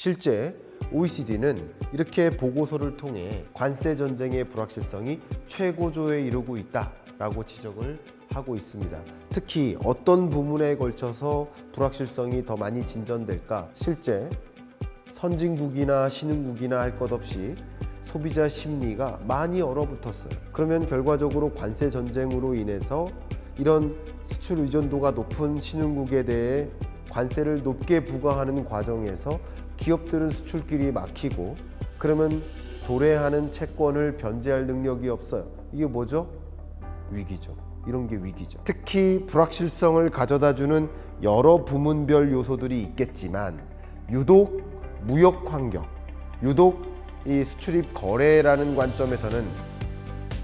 실제 OECD는 이렇게 보고서를 통해 관세 전쟁의 불확실성이 최고조에 이르고 있다라고 지적을 하고 있습니다. 특히 어떤 부분에 걸쳐서 불확실성이 더 많이 진전될까? 실제 선진국이나 신흥국이나 할 것 없이 소비자 심리가 많이 얼어붙었어요. 그러면 결과적으로 관세 전쟁으로 인해서 이런 수출 의존도가 높은 신흥국에 대해 관세를 높게 부과하는 과정에서 기업들은 수출길이 막히고, 그러면 도래하는 채권을 변제할 능력이 없어요. 이게 뭐죠? 위기죠. 이런 게 위기죠. 특히 불확실성을 가져다주는 여러 부문별 요소들이 있겠지만 유독 무역 환경, 유독 이 수출입 거래라는 관점에서는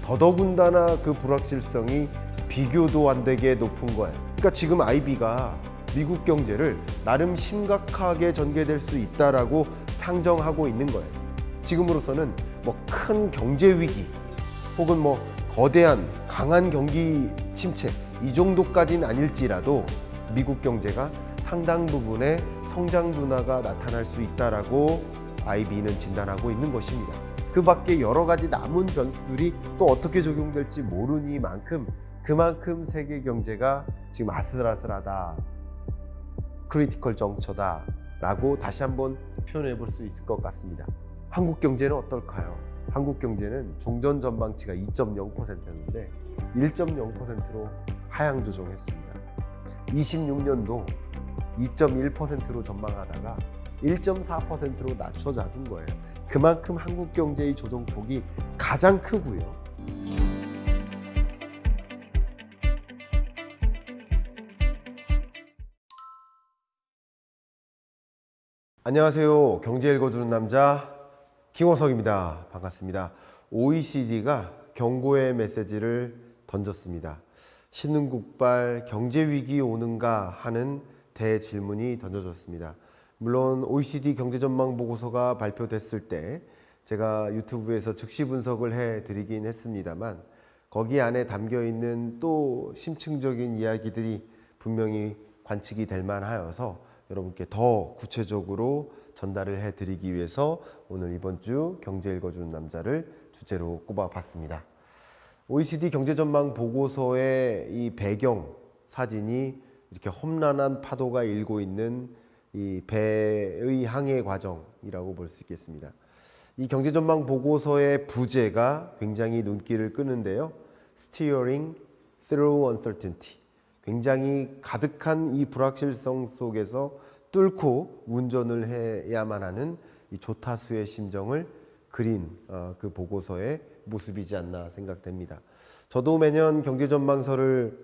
더더군다나 그 불확실성이 비교도 안 되게 높은 거예요. 그러니까 지금 IB가 미국 경제를 나름 심각하게 전개될 수 있다라고 상정하고 있는 거예요. 지금으로서는 뭐 큰 경제 위기 혹은 뭐 거대한 강한 경기 침체 이 정도까지는 아닐지라도 미국 경제가 상당 부분의 성장 둔화가 나타날 수 있다라고 IB는 진단하고 있는 것입니다. 그 밖에 여러 가지 남은 변수들이 또 어떻게 적용될지 모르니만큼 그만큼 세계 경제가 지금 아슬아슬하다, 크리티컬 정처다 라고 다시 한번 표현해 볼 수 있을 것 같습니다. 한국 경제는 어떨까요? 한국 경제는 종전 전망치가 2.0%였는데 1.0%로 하향 조정했습니다. 26년도 2.1%로 전망하다가 1.4%로 낮춰 잡은 거예요. 그만큼 한국 경제의 조정폭이 가장 크고요. 안녕하세요. 경제 읽어주는 남자 김호석입니다. 반갑습니다. OECD가 경고의 메시지를 던졌습니다. 신흥국발 경제위기 오는가 하는 대질문이 던져졌습니다. 물론 OECD 경제전망 보고서가 발표됐을 때 제가 유튜브에서 즉시 분석을 해드리긴 했습니다만 거기 안에 담겨있는 또 심층적인 이야기들이 분명히 관측이 될 만하여서 여러분께 더 구체적으로 전달을 해드리기 위해서 오늘 이번 주 경제 읽어주는 남자를 주제로 꼽아봤습니다. OECD 경제전망 보고서의 이 배경 사진이 이렇게 험난한 파도가 일고 있는 이 배의 항해 과정이라고 볼 수 있겠습니다. 이 경제전망 보고서의 부제가 굉장히 눈길을 끄는데요. Steering through uncertainty. 굉장히 가득한 이 불확실성 속에서 뚫고 운전을 해야만 하는 이 조타수의 심정을 그린 그 보고서의 모습이지 않나 생각됩니다. 저도 매년 경제전망서를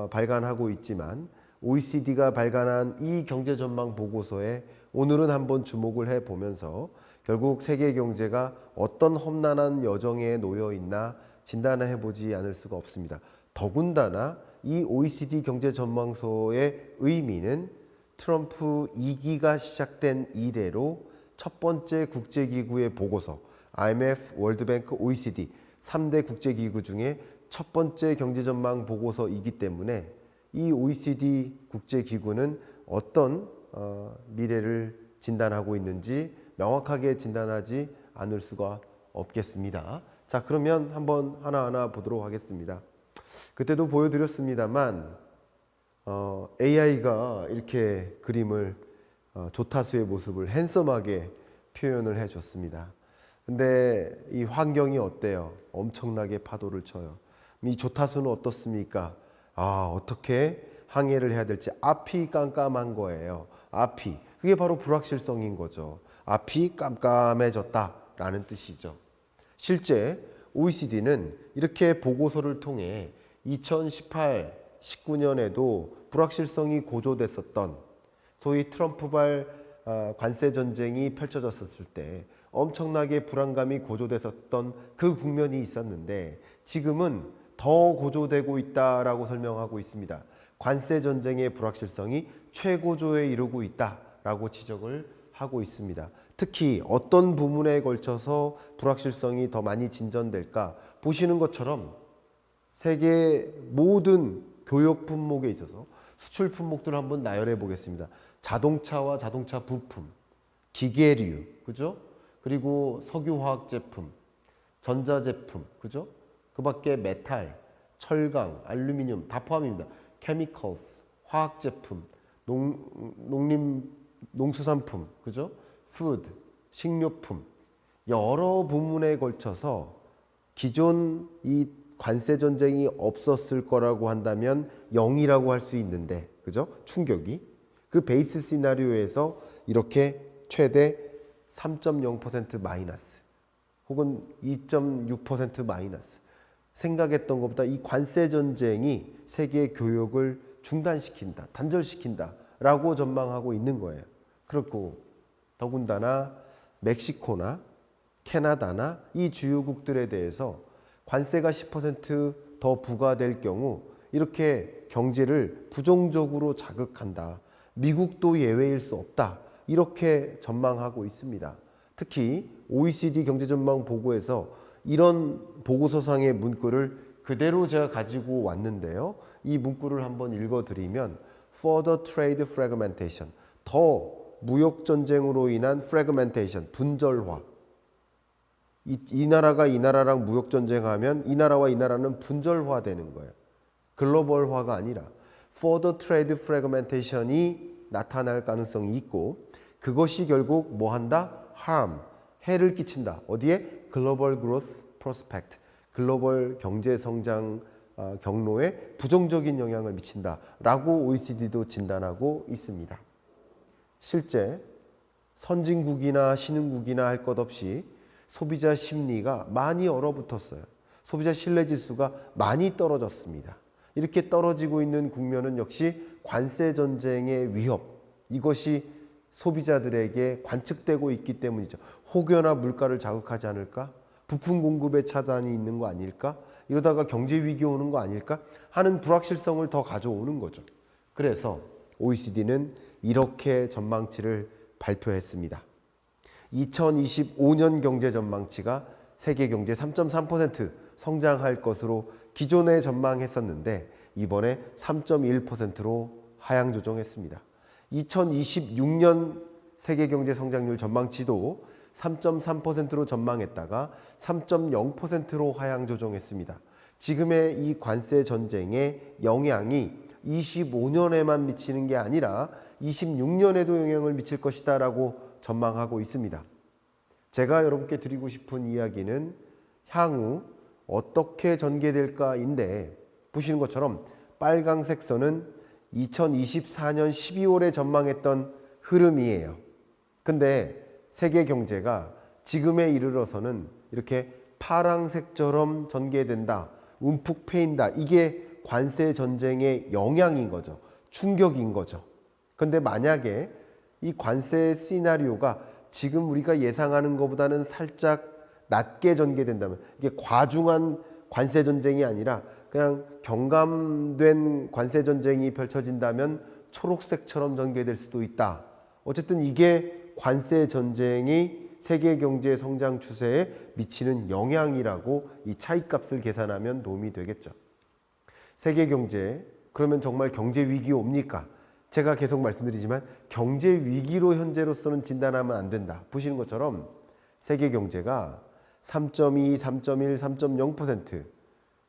발간하고 있지만 OECD가 발간한 이 경제전망 보고서에 오늘은 한번 주목을 해보면서 결국 세계 경제가 어떤 험난한 여정에 놓여 있나 진단을 해보지 않을 수가 없습니다. 더군다나 이 OECD 경제전망서의 의미는 트럼프 2기가 시작된 이래로 첫 번째 국제기구의 보고서, IMF, 월드뱅크, OECD 3대 국제기구 중에 첫 번째 경제전망 보고서이기 때문에 이 OECD 국제기구는 어떤 미래를 진단하고 있는지 명확하게 진단하지 않을 수가 없겠습니다. 자, 그러면 한번 하나하나 보도록 하겠습니다. 그때도 보여드렸습니다만 AI가 이렇게 그림을 조타수의 모습을 핸섬하게 표현을 해줬습니다. 근데 이 환경이 어때요? 엄청나게 파도를 쳐요. 이 조타수는 어떻습니까? 어떻게 항해를 해야 될지 앞이 깜깜한 거예요. 앞이. 그게 바로 불확실성인 거죠. 앞이 깜깜해졌다라는 뜻이죠. 실제 OECD는 이렇게 보고서를 통해 2018, 19년에도 불확실성이 고조됐었던 소위 트럼프발 관세 전쟁이 펼쳐졌었을 때 엄청나게 불안감이 고조됐었던 그 국면이 있었는데 지금은 더 고조되고 있다라고 설명하고 있습니다. 관세 전쟁의 불확실성이 최고조에 이르고 있다라고 지적을 하고 있습니다. 특히 어떤 부분에 걸쳐서 불확실성이 더 많이 진전될까? 보시는 것처럼 세계 모든 교역 품목에 있어서 수출 품목들을 한번 나열해 보겠습니다. 자동차와 자동차 부품, 기계류, 그죠? 그리고 석유화학 제품, 전자제품, 그죠? 그 밖에 메탈, 철강, 알루미늄 다 포함입니다. chemicals, 화학제품, 농수산품, 그죠? food, 식료품, 여러 부문에 걸쳐서 기존 이 관세 전쟁이 없었을 거라고 한다면 0이라고 할 수 있는데, 그죠? 충격이. 그 베이스 시나리오에서 이렇게 최대 3.0% 마이너스 혹은 2.6% 마이너스 생각했던 것보다 이 관세 전쟁이 세계 교역을 중단시킨다, 단절시킨다 라고 전망하고 있는 거예요. 그렇고 더군다나 멕시코나 캐나다나 이 주요국들에 대해서 관세가 10% 부과될 경우 이렇게 경제를 부정적으로 자극한다. 미국도 예외일 수 없다. 이렇게 전망하고 있습니다. 특히 OECD 경제전망 보고에서 이런 보고서상의 문구를 그대로 제가 가지고 왔는데요. 이 문구를 한번 읽어드리면 Further Trade Fragmentation, 더 무역전쟁으로 인한 Fragmentation, 분절화. 이 나라가 이 나라랑 무역전쟁하면 이 나라와 이 나라는 분절화되는 거예요. 글로벌화가 아니라 Further Trade Fragmentation이 나타날 가능성이 있고 그것이 결국 뭐 한다? harm, 해를 끼친다. 어디에? Global Growth Prospect, 글로벌 경제 성장 경로에 부정적인 영향을 미친다라고 OECD도 진단하고 있습니다. 실제 선진국이나 신흥국이나 할 것 없이 소비자 심리가 많이 얼어붙었어요. 소비자 신뢰지수가 많이 떨어졌습니다. 이렇게 떨어지고 있는 국면은 역시 관세 전쟁의 위협, 이것이 소비자들에게 관측되고 있기 때문이죠. 혹여나 물가를 자극하지 않을까? 부품 공급에 차단이 있는 거 아닐까? 이러다가 경제 위기 오는 거 아닐까? 하는 불확실성을 더 가져오는 거죠. 그래서 OECD는 이렇게 전망치를 발표했습니다. 2025년 경제 전망치가 세계 경제 3.3% 성장할 것으로 기존에 전망했었는데 이번에 3.1%로 하향 조정했습니다. 2026년 세계 경제 성장률 전망치도 3.3%로 전망했다가 3.0%로 하향 조정했습니다. 지금의 이 관세 전쟁의 영향이 25년에만 미치는 게 아니라 26년에도 영향을 미칠 것이다 라고 전망하고 있습니다. 제가 여러분께 드리고 싶은 이야기는 향후 어떻게 전개될까인데 보시는 것처럼 빨강색 선은 2024년 12월에 전망했던 흐름이에요. 근데 세계 경제가 지금에 이르러서는 이렇게 파랑색처럼 전개된다, 움푹 패인다. 이게 관세 전쟁의 영향인 거죠. 충격인 거죠. 근데 만약에 이 관세 시나리오가 지금 우리가 예상하는 것보다는 살짝 낮게 전개된다면, 이게 과중한 관세 전쟁이 아니라 그냥 경감된 관세 전쟁이 펼쳐진다면 초록색처럼 전개될 수도 있다. 어쨌든 이게 관세 전쟁이 세계 경제 성장 추세에 미치는 영향이라고 이 차이값을 계산하면 도움이 되겠죠. 세계 경제, 그러면 정말 경제 위기 옵니까? 제가 계속 말씀드리지만 경제 위기로 현재로서는 진단하면 안 된다. 보시는 것처럼 세계 경제가 3.2, 3.1, 3.0%,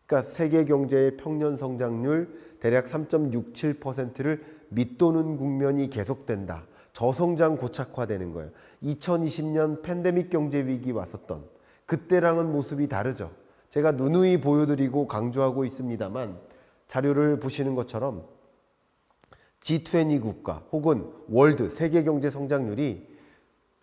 그러니까 세계 경제의 평년 성장률 대략 3.67%를 밑도는 국면이 계속된다. 저성장 고착화되는 거예요. 2020년 팬데믹 경제 위기 왔었던 그때랑은 모습이 다르죠. 제가 누누이 보여드리고 강조하고 있습니다만 자료를 보시는 것처럼 G20 국가 혹은 월드 세계 경제 성장률이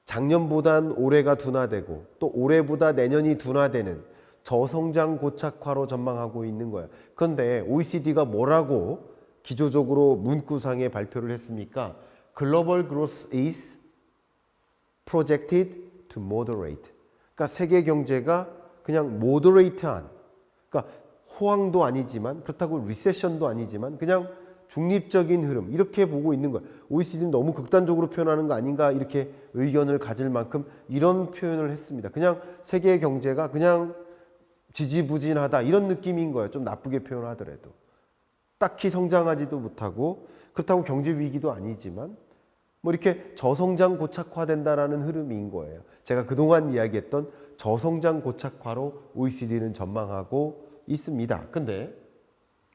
작년보단 올해가 둔화되고 또 올해보다 내년이 둔화되는 저성장 고착화로 전망하고 있는 거예요. 그런데 OECD가 뭐라고 기조적으로 문구상에 발표를 했습니까? Global growth is projected to moderate. 그러니까 세계 경제가 그냥 moderate한, 그러니까 호황도 아니지만 그렇다고 리세션도 아니지만 그냥 중립적인 흐름, 이렇게 보고 있는 거예요. OECD는 너무 극단적으로 표현하는 거 아닌가 이렇게 의견을 가질 만큼 이런 표현을 했습니다. 그냥 세계 경제가 그냥 지지부진하다 이런 느낌인 거예요. 좀 나쁘게 표현하더라도. 딱히 성장하지도 못하고 그렇다고 경제 위기도 아니지만 뭐 이렇게 저성장 고착화된다라는 흐름인 거예요. 제가 그동안 이야기했던 저성장 고착화로 OECD는 전망하고 있습니다. 근데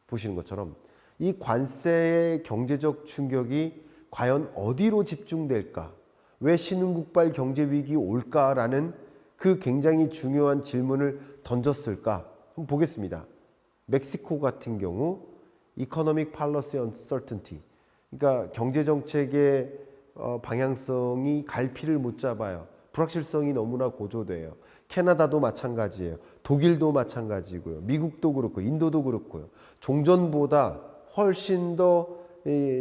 보시는 것처럼 이 관세의 경제적 충격이 과연 어디로 집중될까? 왜 신흥국발 경제 위기 올까라는 그 굉장히 중요한 질문을 던졌을까? 한번 보겠습니다. 멕시코 같은 경우 Economic Policy Uncertainty, 그러니까 경제 정책의 방향성이 갈피를 못 잡아요. 불확실성이 너무나 고조돼요. 캐나다도 마찬가지예요. 독일도 마찬가지고요. 미국도 그렇고 인도도 그렇고요. 종전보다 훨씬 더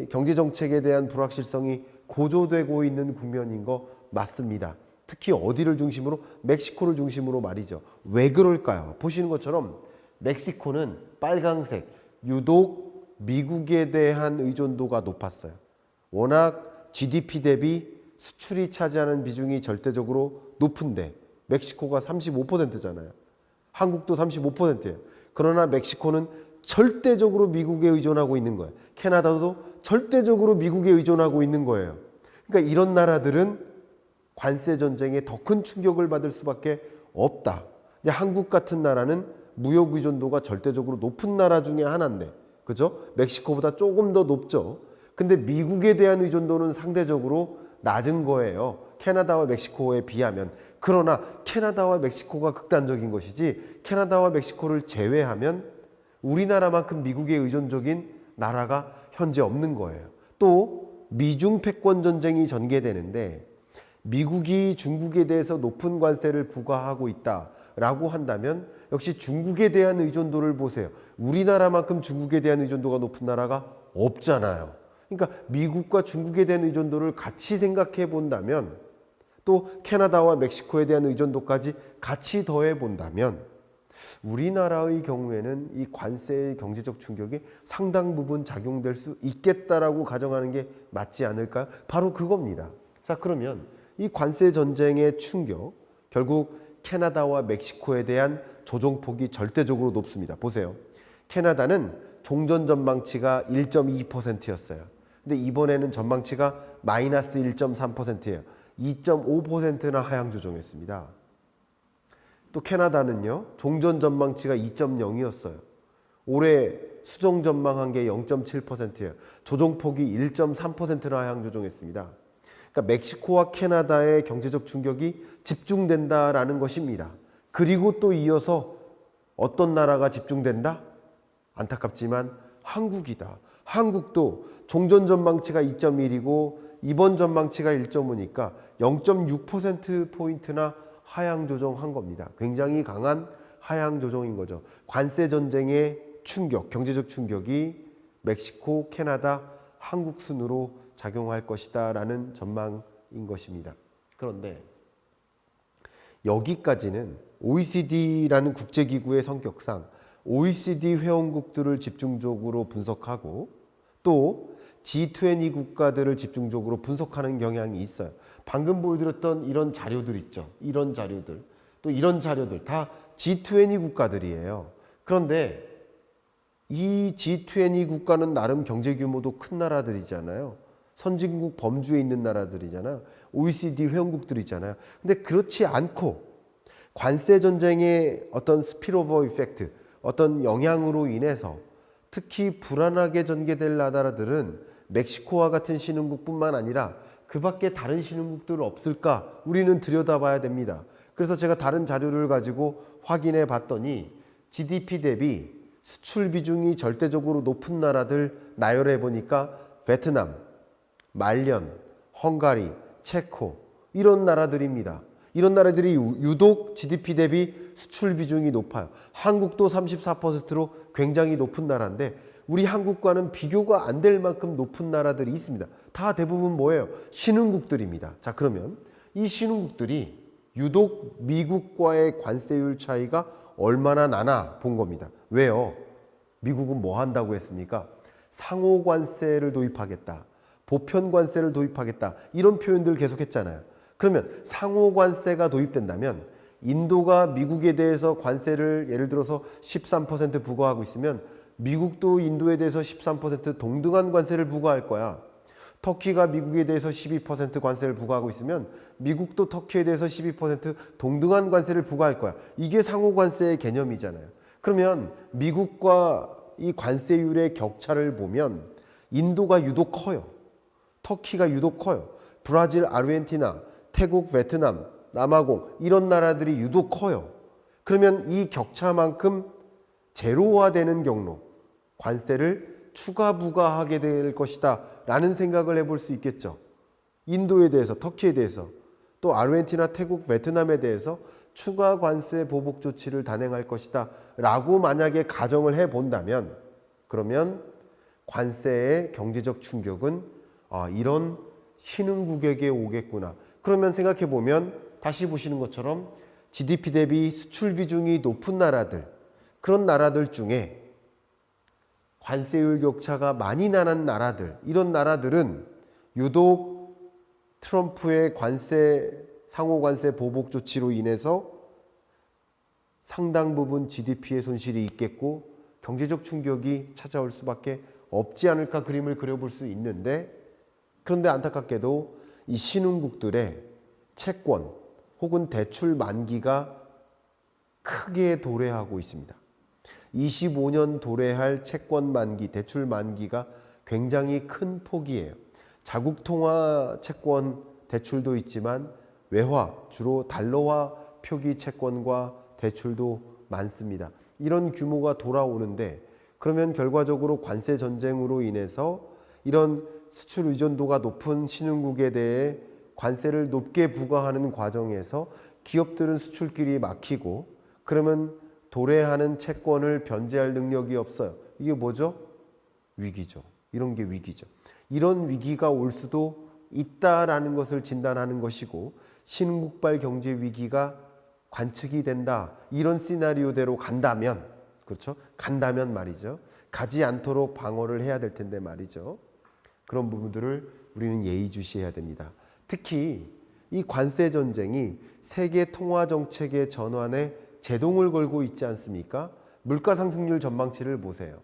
경제 정책에 대한 불확실성이 고조되고 있는 국면인 거 맞습니다. 특히 어디를 중심으로? 멕시코를 중심으로 말이죠. 왜 그럴까요? 보시는 것처럼 멕시코는 빨강색, 유독 미국에 대한 의존도가 높았어요. 워낙 GDP 대비 수출이 차지하는 비중이 절대적으로 높은데 멕시코가 35%잖아요. 한국도 35%예요. 그러나 멕시코는 절대적으로 미국에 의존하고 있는 거예요. 캐나다도 절대적으로 미국에 의존하고 있는 거예요. 그러니까 이런 나라들은 관세 전쟁에 더 큰 충격을 받을 수밖에 없다. 한국 같은 나라는 무역 의존도가 절대적으로 높은 나라 중에 하나인데, 그죠? 멕시코보다 조금 더 높죠. 근데 미국에 대한 의존도는 상대적으로 낮은 거예요. 캐나다와 멕시코에 비하면. 그러나 캐나다와 멕시코가 극단적인 것이지, 캐나다와 멕시코를 제외하면 우리나라만큼 미국에 의존적인 나라가 현재 없는 거예요. 또 미중 패권 전쟁이 전개되는데 미국이 중국에 대해서 높은 관세를 부과하고 있다라고 한다면 역시 중국에 대한 의존도를 보세요. 우리나라만큼 중국에 대한 의존도가 높은 나라가 없잖아요. 그러니까 미국과 중국에 대한 의존도를 같이 생각해 본다면, 또 캐나다와 멕시코에 대한 의존도까지 같이 더해 본다면 우리나라의 경우에는 이 관세의 경제적 충격이 상당 부분 작용될 수 있겠다라고 가정하는 게 맞지 않을까요? 바로 그겁니다. 자, 그러면 이 관세 전쟁의 충격, 결국 캐나다와 멕시코에 대한 조정폭이 절대적으로 높습니다. 보세요. 캐나다는 종전 전망치가 1.2%였어요. 근데 이번에는 전망치가 마이너스 1.3%예요. 2.5%나 하향 조정했습니다. 또 캐나다는요, 종전 전망치가 2.0이었어요. 올해 수정 전망한 게 0.7%예요. 조정폭이 1.3%나 하향 조정했습니다. 그러니까 멕시코와 캐나다의 경제적 충격이 집중된다라는 것입니다. 그리고 또 이어서 어떤 나라가 집중된다? 안타깝지만 한국이다. 한국도 종전 전망치가 2.1이고 이번 전망치가 1.5니까 0.6%포인트나 하향 조정한 겁니다. 굉장히 강한 하향 조정인 거죠. 관세 전쟁의 충격, 경제적 충격이 멕시코, 캐나다, 한국 순으로 작용할 것이다 라는 전망인 것입니다. 그런데 여기까지는 OECD라는 국제기구의 성격상 OECD 회원국들을 집중적으로 분석하고 또 G20 국가들을 집중적으로 분석하는 경향이 있어요. 방금 보여드렸던 이런 자료들 있죠. 이런 자료들, 또 이런 자료들 다 G20 국가들이에요. 그런데 이 G20 국가는 나름 경제 규모도 큰 나라들이잖아요. 선진국 범주에 있는 나라들이잖아요. OECD 회원국들이잖아요. 근데 그렇지 않고 관세 전쟁의 어떤 스피로버 이펙트, 어떤 영향으로 인해서 특히 불안하게 전개될 나라들은 멕시코와 같은 신흥국뿐만 아니라 그 밖에 다른 신흥국들 없을까? 우리는 들여다봐야 됩니다. 그래서 제가 다른 자료를 가지고 확인해 봤더니 GDP 대비 수출 비중이 절대적으로 높은 나라들 나열해 보니까 베트남, 말년, 헝가리, 체코 이런 나라들입니다. 이런 나라들이 유독 GDP 대비 수출 비중이 높아요. 한국도 34%로 굉장히 높은 나라인데 우리 한국과는 비교가 안 될 만큼 높은 나라들이 있습니다. 다 대부분 뭐예요? 신흥국들입니다. 자, 그러면 이 신흥국들이 유독 미국과의 관세율 차이가 얼마나 나나 본 겁니다. 왜요? 미국은 뭐 한다고 했습니까? 상호 관세를 도입하겠다. 보편 관세를 도입하겠다. 이런 표현들 계속했잖아요. 그러면 상호 관세가 도입된다면 인도가 미국에 대해서 관세를 예를 들어서 13% 부과하고 있으면 미국도 인도에 대해서 13% 동등한 관세를 부과할 거야. 터키가 미국에 대해서 12% 관세를 부과하고 있으면 미국도 터키에 대해서 12% 동등한 관세를 부과할 거야. 이게 상호 관세의 개념이잖아요. 그러면 미국과 이 관세율의 격차를 보면 인도가 유독 커요. 터키가 유독 커요. 브라질, 아르헨티나, 태국, 베트남, 남아공 이런 나라들이 유독 커요. 그러면 이 격차만큼 제로화되는 경로, 관세를 추가 부과하게 될 것이다 라는 생각을 해볼 수 있겠죠. 인도에 대해서, 터키에 대해서, 또 아르헨티나, 태국, 베트남에 대해서 추가 관세 보복 조치를 단행할 것이다 라고 만약에 가정을 해본다면, 그러면 관세의 경제적 충격은 이런 신흥국에게 오겠구나. 그러면 생각해보면 다시 보시는 것처럼 GDP 대비 수출 비중이 높은 나라들, 그런 나라들 중에 관세율 격차가 많이 나는 나라들, 이런 나라들은 유독 트럼프의 상호 관세 보복 조치로 인해서 상당 부분 GDP의 손실이 있겠고 경제적 충격이 찾아올 수밖에 없지 않을까 그림을 그려볼 수 있는데, 그런데 안타깝게도 이 신흥국들의 채권 혹은 대출 만기가 크게 도래하고 있습니다. 25년 도래할 채권 만기, 대출 만기가 굉장히 큰 폭이에요. 자국 통화 채권 대출도 있지만 외화, 주로 달러화 표기 채권과 대출도 많습니다. 이런 규모가 돌아오는데, 그러면 결과적으로 관세 전쟁으로 인해서 이런 수출 의존도가 높은 신흥국에 대해 관세를 높게 부과하는 과정에서 기업들은 수출길이 막히고, 그러면 도래하는 채권을 변제할 능력이 없어요. 이게 뭐죠? 위기죠. 이런 게 위기죠. 이런 위기가 올 수도 있다라는 것을 진단하는 것이고, 신흥국발 경제 위기가 관측이 된다, 이런 시나리오대로 간다면, 그렇죠? 간다면 말이죠. 가지 않도록 방어를 해야 될 텐데 말이죠. 그런 부분들을 우리는 예의주시해야 됩니다. 특히 이 관세 전쟁이 세계 통화 정책의 전환에 제동을 걸고 있지 않습니까? 물가 상승률 전망치를 보세요.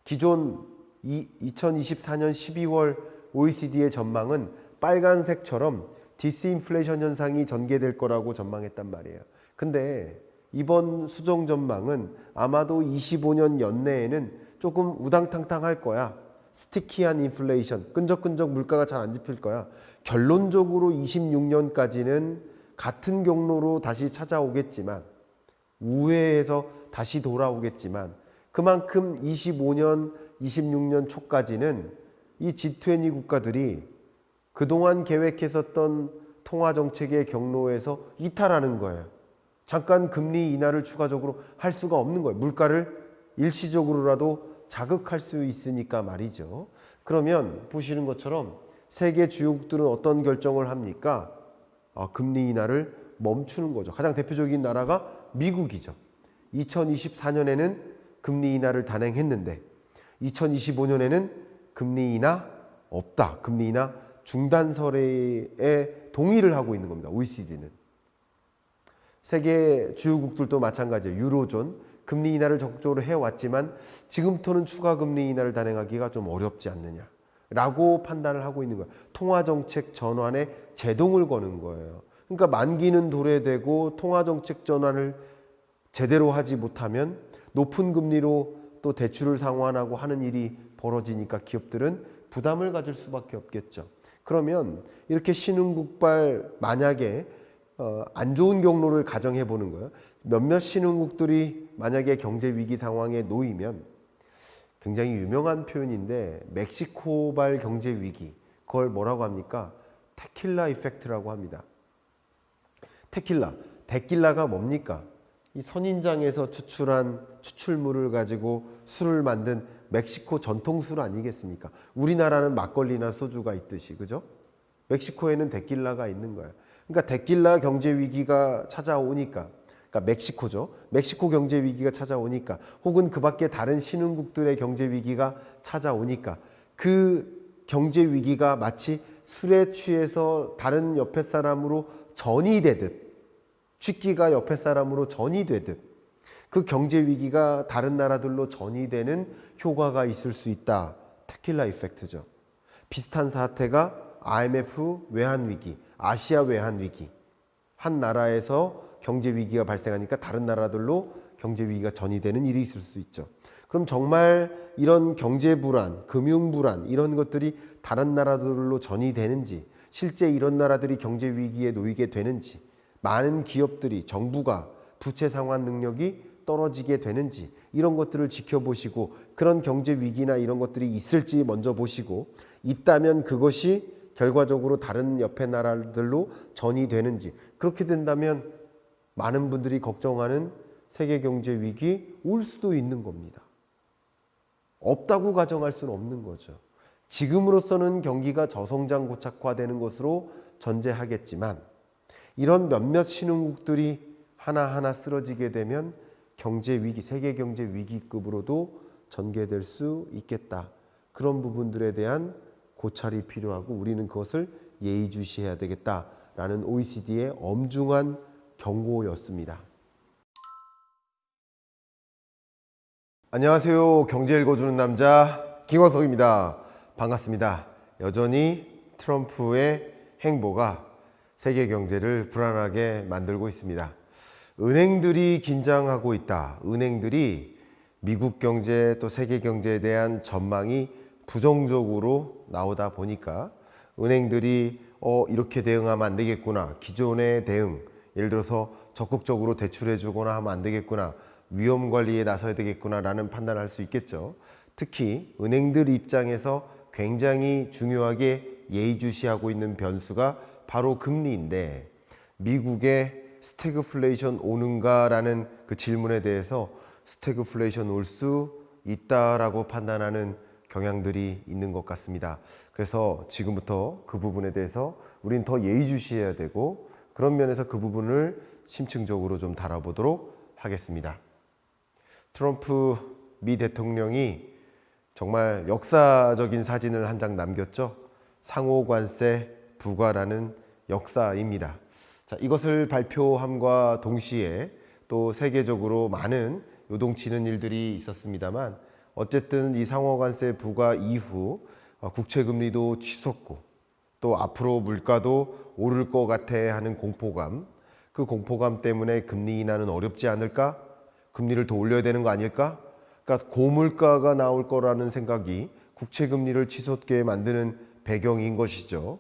기존 2024년 12월 OECD의 전망은 빨간색처럼 디스인플레이션 현상이 전개될 거라고 전망했단 말이에요. 근데 이번 수정 전망은 아마도 25년 연내에는 조금 우당탕탕할 거야. 스티키한 인플레이션, 끈적끈적 물가가 잘 안 잡힐 거야. 결론적으로 26년까지는 같은 경로로 다시 찾아오겠지만, 우회해서 다시 돌아오겠지만, 그만큼 25년, 26년 초까지는 이 G20 국가들이 그동안 계획했었던 통화정책의 경로에서 이탈하는 거예요. 잠깐 금리 인하를 추가적으로 할 수가 없는 거예요. 물가를 일시적으로라도 자극할 수 있으니까 말이죠. 그러면 보시는 것처럼 세계 주요국들은 어떤 결정을 합니까? 금리 인하를 멈추는 거죠. 가장 대표적인 나라가 미국이죠. 2024년에는 금리 인하를 단행했는데 2025년에는 금리 인하 없다. 금리 인하 중단설에 동의를 하고 있는 겁니다. OECD는. 세계 주요국들도 마찬가지예요. 유로존 금리 인하를 적극적으로 해왔지만 지금부터는 추가 금리 인하를 단행하기가 좀 어렵지 않느냐라고 판단을 하고 있는 거예요. 통화정책 전환에 제동을 거는 거예요. 그러니까 만기는 도래되고 통화정책 전환을 제대로 하지 못하면 높은 금리로 또 대출을 상환하고 하는 일이 벌어지니까 기업들은 부담을 가질 수밖에 없겠죠. 그러면 이렇게 신흥국발 만약에 안 좋은 경로를 가정해 보는 거예요. 몇몇 신흥국들이 만약에 경제 위기 상황에 놓이면, 굉장히 유명한 표현인데 멕시코발 경제 위기, 그걸 뭐라고 합니까? 테킬라 이펙트라고 합니다. 데킬라가 뭡니까? 이 선인장에서 추출한 추출물을 가지고 술을 만든 멕시코 전통술 아니겠습니까? 우리나라는 막걸리나 소주가 있듯이, 그죠? 멕시코에는 데킬라가 있는 거예요. 그러니까 데킬라 경제 위기가 찾아오니까, 그러니까 멕시코죠. 멕시코 경제 위기가 찾아오니까, 혹은 그 밖에 다른 신흥국들의 경제 위기가 찾아오니까, 그 경제 위기가 마치 술에 취해서 다른 옆에 사람으로 전이 되듯, 취기가 옆에 사람으로 전이 되듯, 그 경제 위기가 다른 나라들로 전이 되는 효과가 있을 수 있다. 테킬라 이펙트죠. 비슷한 사태가 IMF 외환위기, 아시아 외환위기, 한 나라에서 경제 위기가 발생하니까 다른 나라들로 경제 위기가 전이되는 일이 있을 수 있죠. 그럼 정말 이런 경제 불안, 금융 불안 이런 것들이 다른 나라들로 전이되는지, 실제 이런 나라들이 경제 위기에 놓이게 되는지, 많은 기업들이 정부가 부채 상환 능력이 떨어지게 되는지 이런 것들을 지켜보시고, 그런 경제 위기나 이런 것들이 있을지 먼저 보시고, 있다면 그것이 결과적으로 다른 옆에 나라들로 전이되는지, 그렇게 된다면 많은 분들이 걱정하는 세계 경제 위기 올 수도 있는 겁니다. 없다고 가정할 수는 없는 거죠. 지금으로서는 경기가 저성장 고착화되는 것으로 전제하겠지만, 이런 몇몇 신흥국들이 하나하나 쓰러지게 되면 경제 위기, 세계 경제 위기급으로도 전개될 수 있겠다. 그런 부분들에 대한 고찰이 필요하고 우리는 그것을 예의주시해야 되겠다라는 OECD의 엄중한 경고였습니다. 안녕하세요. 경제 읽어주는 남자 김원석입니다. 반갑습니다. 여전히 트럼프의 행보가 세계 경제를 불안하게 만들고 있습니다. 은행들이 긴장하고 있다. 은행들이 미국 경제 또 세계 경제에 대한 전망이 부정적으로 나오다 보니까 은행들이 이렇게 대응하면 안 되겠구나. 기존의 대응, 예를 들어서 적극적으로 대출해 주거나 하면 안 되겠구나. 위험 관리에 나서야 되겠구나 라는 판단을 할 수 있겠죠. 특히 은행들 입장에서 굉장히 중요하게 예의주시하고 있는 변수가 바로 금리인데, 미국의 스태그플레이션 오는가라는 그 질문에 대해서 스태그플레이션 올 수 있다라고 판단하는 경향들이 있는 것 같습니다. 그래서 지금부터 그 부분에 대해서 우린 더 예의주시해야 되고, 그런 면에서 그 부분을 심층적으로 좀 다뤄보도록 하겠습니다. 트럼프 미 대통령이 정말 역사적인 사진을 한 장 남겼죠. 상호관세 부과라는 역사입니다. 자, 이것을 발표함과 동시에 또 세계적으로 많은 요동치는 일들이 있었습니다만, 어쨌든 이 상호관세 부과 이후 국채금리도 치솟고 또 앞으로 물가도 오를 것 같아 하는 공포감, 그 공포감 때문에 금리 인하는 어렵지 않을까? 금리를 더 올려야 되는 거 아닐까? 그러니까 고물가가 나올 거라는 생각이 국채금리를 치솟게 만드는 배경인 것이죠.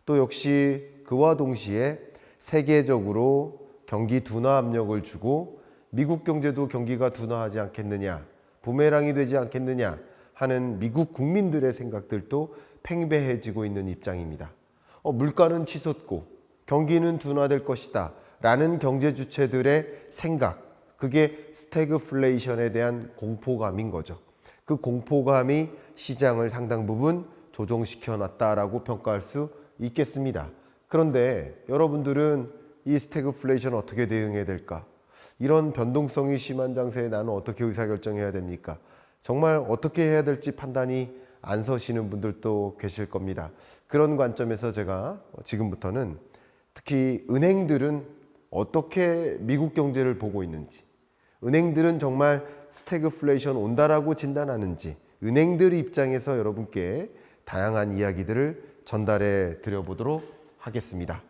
또 역시 그와 동시에 세계적으로 경기 둔화 압력을 주고 미국 경제도 경기가 둔화하지 않겠느냐, 부메랑이 되지 않겠느냐 하는 미국 국민들의 생각들도 팽배해지고 있는 입장입니다. 물가는 치솟고 경기는 둔화될 것이다 라는 경제 주체들의 생각, 그게 스태그플레이션에 대한 공포감인 거죠. 그 공포감이 시장을 상당 부분 조정시켜 놨다라고 평가할 수 있겠습니다. 그런데 여러분들은 이 스태그플레이션 어떻게 대응해야 될까? 이런 변동성이 심한 장세에 나는 어떻게 의사결정해야 됩니까? 정말 어떻게 해야 될지 판단이 안 서시는 분들도 계실 겁니다. 그런 관점에서 제가 지금부터는 특히 은행들은 어떻게 미국 경제를 보고 있는지, 은행들은 정말 스태그플레이션 온다라고 진단하는지, 은행들 입장에서 여러분께 다양한 이야기들을 전달해 드려보도록 하겠습니다.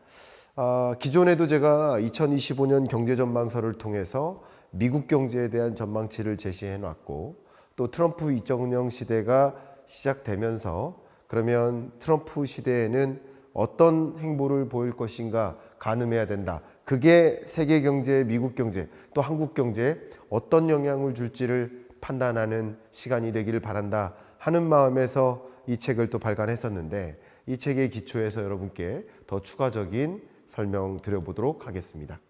기존에도 제가 2025년 경제전망서를 통해서 미국 경제에 대한 전망치를 제시해 놨고, 또 트럼프 이정령 시대가 시작되면서 그러면 트럼프 시대에는 어떤 행보를 보일 것인가 가늠해야 된다. 그게 세계 경제, 미국 경제, 또 한국 경제에 어떤 영향을 줄지를 판단하는 시간이 되기를 바란다 하는 마음에서 이 책을 또 발간했었는데, 이 책의 기초에서 여러분께 더 추가적인 설명 드려보도록 하겠습니다.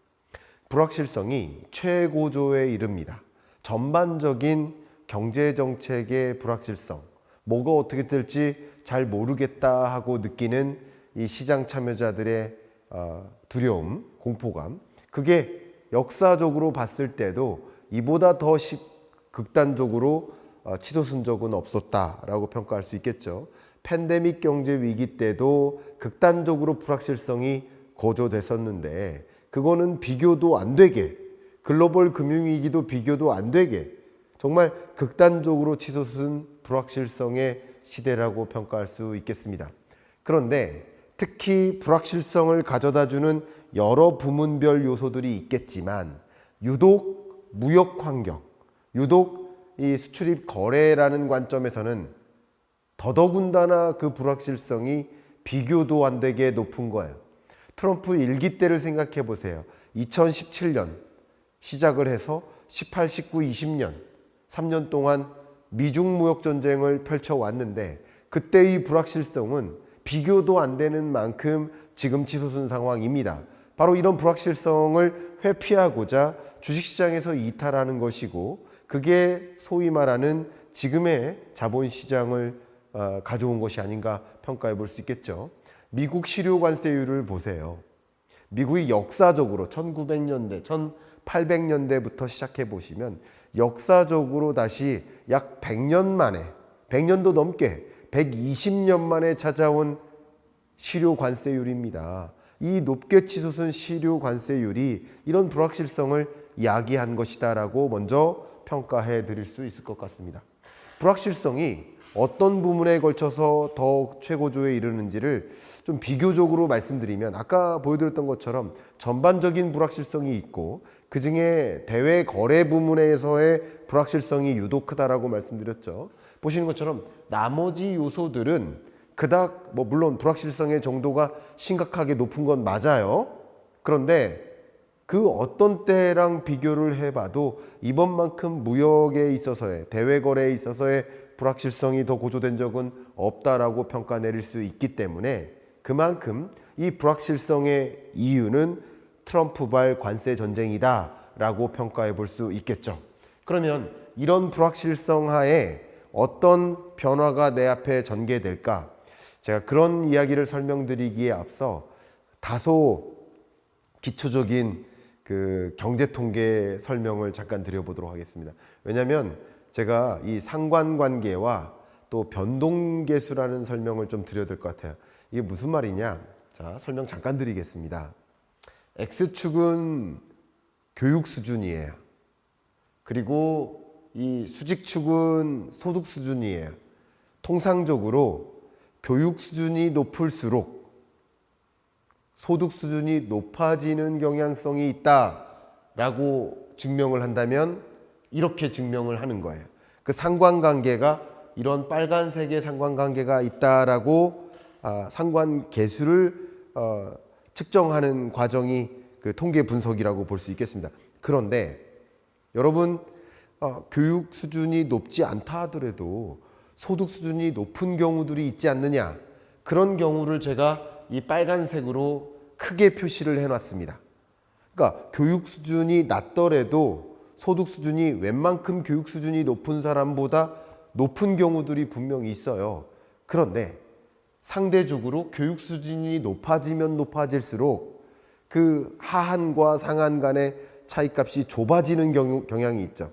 불확실성이 최고조에 이릅니다. 전반적인 경제정책의 불확실성, 뭐가 어떻게 될지 잘 모르겠다 하고 느끼는 이 시장 참여자들의 두려움, 공포감, 그게 역사적으로 봤을 때도 이보다 더 극단적으로 치솟은 적은 없었다라고 평가할 수 있겠죠. 팬데믹 경제 위기 때도 극단적으로 불확실성이 고조됐었는데, 그거는 비교도 안 되게, 글로벌 금융위기도 비교도 안 되게 정말 극단적으로 치솟은 불확실성의 시대라고 평가할 수 있겠습니다. 그런데 특히 불확실성을 가져다주는 여러 부문별 요소들이 있겠지만 유독 무역 환경, 유독 이 수출입 거래라는 관점에서는 더더군다나 그 불확실성이 비교도 안 되게 높은 거예요. 트럼프 일기 때를 생각해 보세요. 2017년 시작을 해서 18, 19, 20년 3년 동안 미중 무역 전쟁을 펼쳐왔는데 그때의 불확실성은 비교도 안 되는 만큼 지금 치솟은 상황입니다. 바로 이런 불확실성을 회피하고자 주식시장에서 이탈하는 것이고 그게 소위 말하는 지금의 자본시장을 가져온 것이 아닌가 평가해 볼 수 있겠죠. 미국 실효 관세율을 보세요. 미국이 역사적으로 1900년대, 1800년대부터 시작해 보시면 역사적으로 다시 약 100년 만에, 100년도 넘게 120년 만에 찾아온 실효 관세율입니다. 이 높게 치솟은 실효 관세율이 이런 불확실성을 야기한 것이다라고 먼저 평가해 드릴 수 있을 것 같습니다. 불확실성이 어떤 부분에 걸쳐서 더 최고조에 이르는지를 좀 비교적으로 말씀드리면 아까 보여드렸던 것처럼 전반적인 불확실성이 있고 그중에 대외 거래 부문에서의 불확실성이 유독 크다라고 말씀드렸죠. 보시는 것처럼 나머지 요소들은 그닥 물론 불확실성의 정도가 심각하게 높은 건 맞아요. 그런데 그 어떤 때랑 비교를 해봐도 이번만큼 무역에 있어서의 대외 거래에 있어서의 불확실성이 더 고조된 적은 없다라고 평가 내릴 수 있기 때문에 그만큼 이 불확실성의 이유는 트럼프발 관세 전쟁이다라고 평가해 볼 수 있겠죠. 그러면 이런 불확실성 하에 어떤 변화가 내 앞에 전개될까? 제가 그런 이야기를 설명드리기에 앞서 다소 기초적인 그 경제 통계 설명을 잠깐 드려보도록 하겠습니다. 왜냐하면 제가 이 상관관계와 또 변동계수라는 설명을 좀 드려야 될 것 같아요. 이게 무슨 말이냐? 자, 설명 잠깐 드리겠습니다. X축은 교육 수준이에요. 그리고 이 수직축은 소득 수준이에요. 통상적으로 교육 수준이 높을수록 소득 수준이 높아지는 경향성이 있다라고 증명을 한다면 이렇게 증명을 하는 거예요. 그 상관관계가 이런 빨간색의 상관관계가 있다라고 상관계수를 측정하는 과정이 그 통계 분석이라고 볼 수 있겠습니다. 그런데 여러분 교육 수준이 높지 않다 하더라도 소득 수준이 높은 경우들이 있지 않느냐, 그런 경우를 제가 이 빨간색으로 크게 표시를 해놨습니다. 그러니까 교육 수준이 낮더라도 소득 수준이 웬만큼 교육 수준이 높은 사람보다 높은 경우들이 분명히 있어요. 그런데 상대적으로 교육 수준이 높아지면 높아질수록 그 하한과 상한 간의 차이값이 좁아지는 경향이 있죠.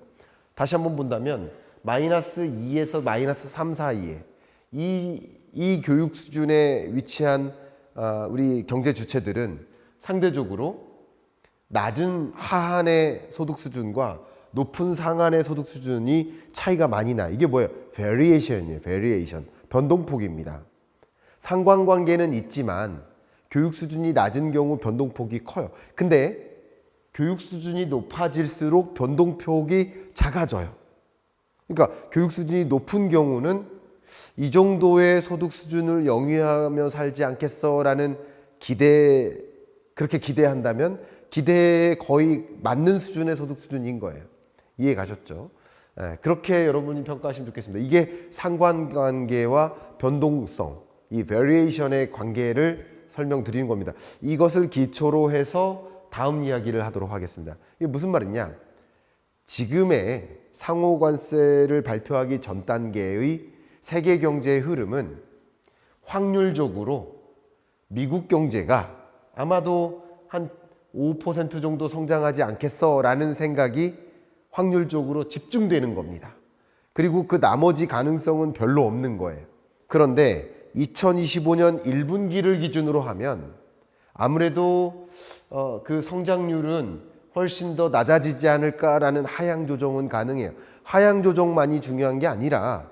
다시 한번 본다면 마이너스 2에서 마이너스 3 사이에 이 교육 수준에 위치한 우리 경제 주체들은 상대적으로 낮은 하한의 소득 수준과 높은 상한의 소득 수준이 차이가 많이 나. 이게 뭐예요? variation이에요. variation. 변동폭입니다. 상관관계는 있지만 교육 수준이 낮은 경우 변동폭이 커요. 근데 교육 수준이 높아질수록 변동폭이 작아져요. 그러니까 교육 수준이 높은 경우는 이 정도의 소득 수준을 영위하며 살지 않겠어라는 그렇게 기대한다면 기대에 거의 맞는 수준의 소득 수준인 거예요. 이해 가셨죠? 그렇게 여러분이 평가하시면 좋겠습니다. 이게 상관관계와 변동성, 이 variation의 관계를 설명드리는 겁니다. 이것을 기초로 해서 다음 이야기를 하도록 하겠습니다. 이게 무슨 말이냐? 지금의 상호관세를 발표하기 전 단계의 세계 경제의 흐름은 확률적으로 미국 경제가 아마도 한 5% 정도 성장하지 않겠어라는 생각이 확률적으로 집중되는 겁니다. 그리고 그 나머지 가능성은 별로 없는 거예요. 그런데 2025년 1분기를 기준으로 하면 아무래도 그 성장률은 훨씬 더 낮아지지 않을까라는 하향 조정은 가능해요. 하향 조정만이 중요한 게 아니라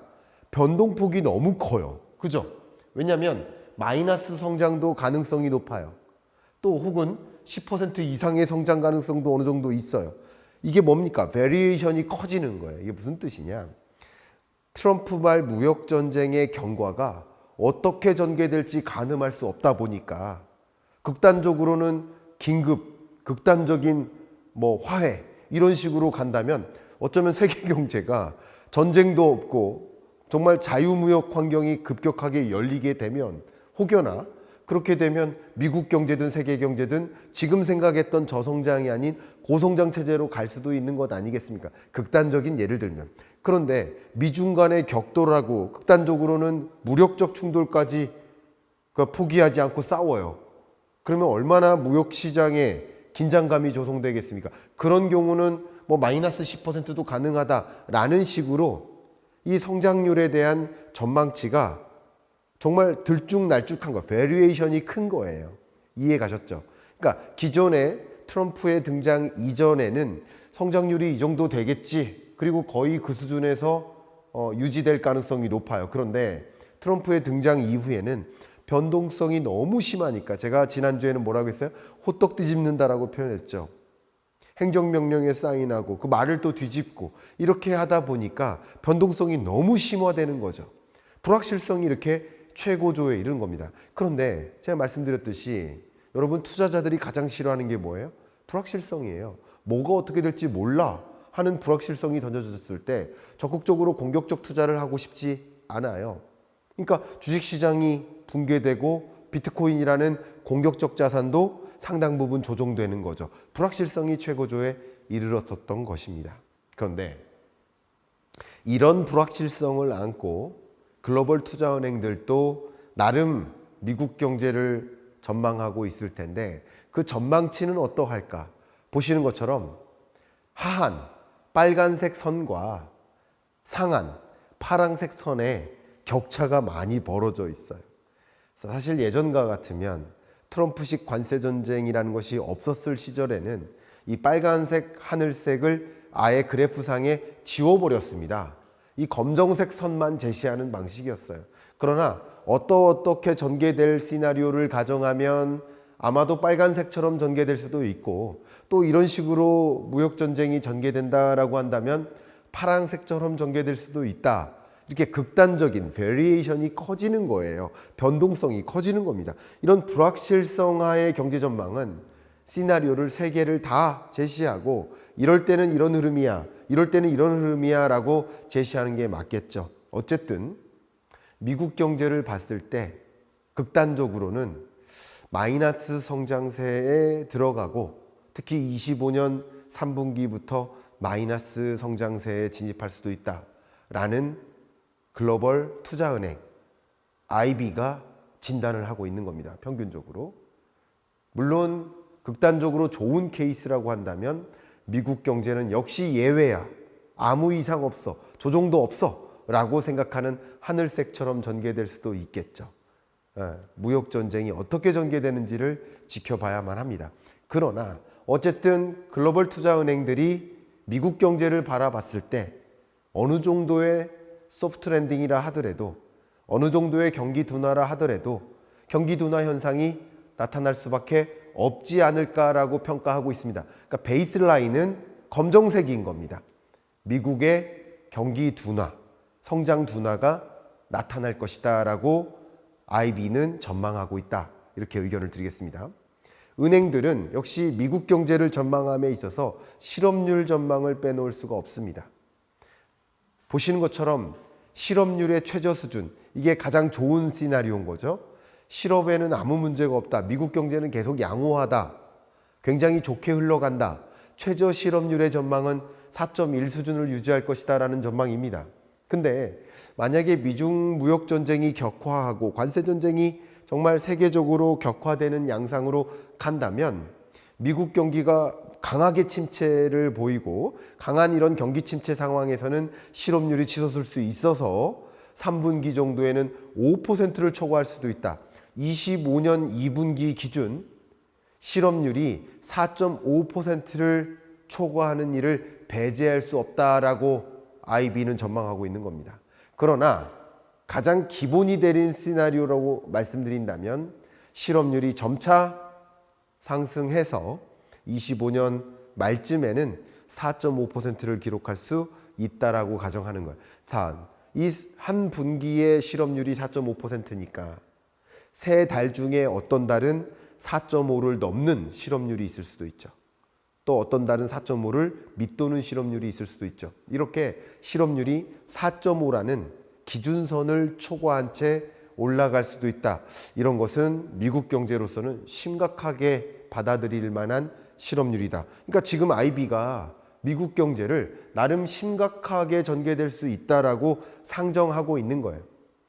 변동폭이 너무 커요. 그죠? 왜냐하면 마이너스 성장도 가능성이 높아요. 또 혹은 10% 이상의 성장 가능성도 어느 정도 있어요. 이게 뭡니까? 베리에이션이 커지는 거예요. 이게 무슨 뜻이냐? 트럼프 말 무역 전쟁의 경과가 어떻게 전개될지 가늠할 수 없다 보니까 극단적으로는 긴급, 극단적인 화해 이런 식으로 간다면 어쩌면 세계 경제가 전쟁도 없고 정말 자유무역 환경이 급격하게 열리게 되면 혹여나 그렇게 되면 미국 경제든 세계 경제든 지금 생각했던 저성장이 아닌 고성장 체제로 갈 수도 있는 것 아니겠습니까? 극단적인 예를 들면. 그런데 미중 간의 격돌하고 극단적으로는 무력적 충돌까지 포기하지 않고 싸워요. 그러면 얼마나 무역 시장에 긴장감이 조성되겠습니까? 그런 경우는 마이너스 10%도 가능하다라는 식으로 이 성장률에 대한 전망치가 정말 들쭉날쭉한 거, 베리에이션이 큰 거예요. 이해 가셨죠? 그러니까 기존에 트럼프의 등장 이전에는 성장률이 이 정도 되겠지, 그리고 거의 그 수준에서 유지될 가능성이 높아요. 그런데 트럼프의 등장 이후에는 변동성이 너무 심하니까, 제가 지난주에는 뭐라고 했어요? 호떡 뒤집는다라고 표현했죠. 행정명령에 사인하고 그 말을 또 뒤집고 이렇게 하다 보니까 변동성이 너무 심화되는 거죠. 불확실성이 이렇게 최고조에 이르는 겁니다. 그런데 제가 말씀드렸듯이 여러분, 투자자들이 가장 싫어하는 게 뭐예요? 불확실성이에요. 뭐가 어떻게 될지 몰라 하는 불확실성이 던져졌을 때 적극적으로 공격적 투자를 하고 싶지 않아요. 그러니까 주식시장이 붕괴되고 비트코인이라는 공격적 자산도 상당 부분 조정되는 거죠. 불확실성이 최고조에 이르렀었던 것입니다. 그런데 이런 불확실성을 안고 글로벌 투자은행들도 나름 미국 경제를 전망하고 있을 텐데 그 전망치는 어떠할까? 보시는 것처럼 하한 빨간색 선과 상한 파란색 선에 격차가 많이 벌어져 있어요. 사실 예전과 같으면 트럼프식 관세 전쟁이라는 것이 없었을 시절에는 이 빨간색 하늘색을 아예 그래프상에 지워버렸습니다. 이 검정색 선만 제시하는 방식이었어요. 그러나 어떻게 전개될 시나리오를 가정하면 아마도 빨간색처럼 전개될 수도 있고, 또 이런 식으로 무역전쟁이 전개된다라고 한다면 파란색처럼 전개될 수도 있다. 이렇게 극단적인 베리에이션이 커지는 거예요. 변동성이 커지는 겁니다. 이런 불확실성하의 경제 전망은 시나리오를 세 개를 다 제시하고 이럴 때는 이런 흐름이야, 이럴 때는 이런 흐름이야 라고 제시하는 게 맞겠죠. 어쨌든 미국 경제를 봤을 때 극단적으로는 마이너스 성장세에 들어가고 특히 25년 3분기부터 마이너스 성장세에 진입할 수도 있다라는 글로벌 투자은행 IB가 진단을 하고 있는 겁니다. 평균적으로. 물론 극단적으로 좋은 케이스라고 한다면 미국 경제는 역시 예외야, 아무 이상 없어, 조정도 없어 라고 생각하는 하늘색처럼 전개될 수도 있겠죠. 무역 전쟁이 어떻게 전개되는지를 지켜봐야만 합니다. 그러나 어쨌든 글로벌 투자은행들이 미국 경제를 바라봤을 때 어느 정도의 소프트 랜딩이라 하더라도, 어느 정도의 경기 둔화라 하더라도 경기 둔화 현상이 나타날 수밖에 없지 않을까라고 평가하고 있습니다. 그러니까 베이스라인은 검정색인 겁니다. 미국의 경기 둔화, 성장 둔화가 나타날 것이다 라고 IB는 전망하고 있다. 이렇게 의견을 드리겠습니다. 은행들은 역시 미국 경제를 전망함에 있어서 실업률 전망을 빼놓을 수가 없습니다. 보시는 것처럼 실업률의 최저 수준, 이게 가장 좋은 시나리오인 거죠. 실업에는 아무 문제가 없다. 미국 경제는 계속 양호하다. 굉장히 좋게 흘러간다. 최저 실업률의 전망은 4.1 수준을 유지할 것이다 라는 전망입니다. 근데 만약에 미중 무역 전쟁이 격화하고 관세 전쟁이 정말 세계적으로 격화되는 양상으로 간다면 미국 경기가 강하게 침체를 보이고 강한 이런 경기 침체 상황에서는 실업률이 치솟을 수 있어서 3분기 정도에는 5%를 초과할 수도 있다. 25년 2분기 기준 실업률이 4.5%를 초과하는 일을 배제할 수 없다라고 IB는 전망하고 있는 겁니다. 그러나 가장 기본이 되는 시나리오라고 말씀드린다면 실업률이 점차 상승해서 25년 말쯤에는 4.5%를 기록할 수 있다라고 가정하는 거예요. 이 한 분기의 실업률이 4.5%니까 세 달 중에 어떤 달은 4.5를 넘는 실업률이 있을 수도 있죠. 또 어떤 달은 4.5를 밑도는 실업률이 있을 수도 있죠. 이렇게 실업률이 4.5라는 기준선을 초과한 채 올라갈 수도 있다. 이런 것은 미국 경제로서는 심각하게 받아들일 만한 실업률이다. 그러니까 지금 IB가 미국 경제를 나름 심각하게 전개될 수 있다라고 상정하고 있는 거예요.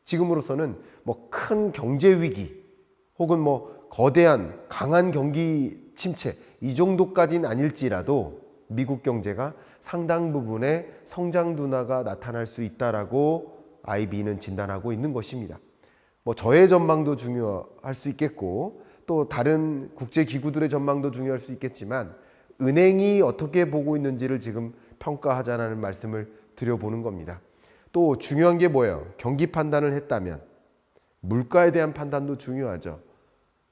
지금으로서는 뭐 큰 경제 위기 혹은 뭐 거대한 강한 경기 침체 이 정도까지는 아닐지라도 미국 경제가 상당 부분의 성장 둔화가 나타날 수 있다라고 IB는 진단하고 있는 것입니다. 뭐 저의 전망도 중요할 수 있겠고 또 다른 국제 기구들의 전망도 중요할 수 있겠지만 은행이 어떻게 보고 있는지를 지금 평가하자라는 말씀을 드려보는 겁니다. 또 중요한 게 뭐예요? 경기 판단을 했다면 물가에 대한 판단도 중요하죠.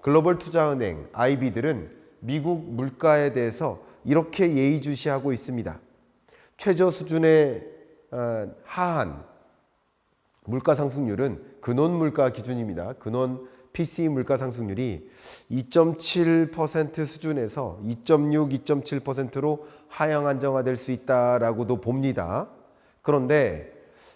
글로벌 투자은행 IB들은 미국 물가에 대해서 이렇게 예의주시하고 있습니다. 최저 수준의 하한 물가 상승률은 근원 물가 기준입니다. 근원 PCE 물가 상승률이 2.7% 수준에서 2.6, 2.7%로 하향 안정화될 수 있다라고도 봅니다. 그런데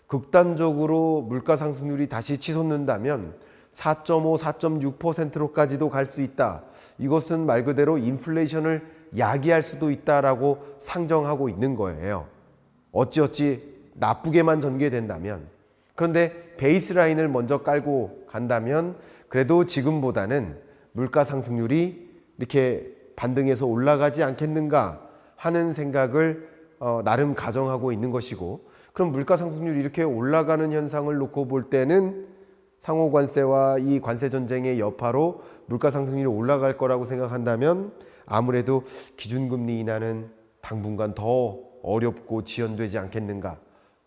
극단적으로 물가 상승률이 다시 치솟는다면 4.5, 4.6%로까지도 갈 수 있다. 이것은 말 그대로 인플레이션을 야기할 수도 있다라고 상정하고 있는 거예요. 어찌어찌 나쁘게만 전개된다면. 그런데 베이스라인을 먼저 깔고 간다면 그래도 지금보다는 물가 상승률이 이렇게 반등해서 올라가지 않겠는가 하는 생각을 나름 가정하고 있는 것이고, 그럼 물가 상승률이 이렇게 올라가는 현상을 놓고 볼 때는 상호 관세와 이 관세 전쟁의 여파로 물가 상승률이 올라갈 거라고 생각한다면 아무래도 기준금리 인하는 당분간 더 어렵고 지연되지 않겠는가,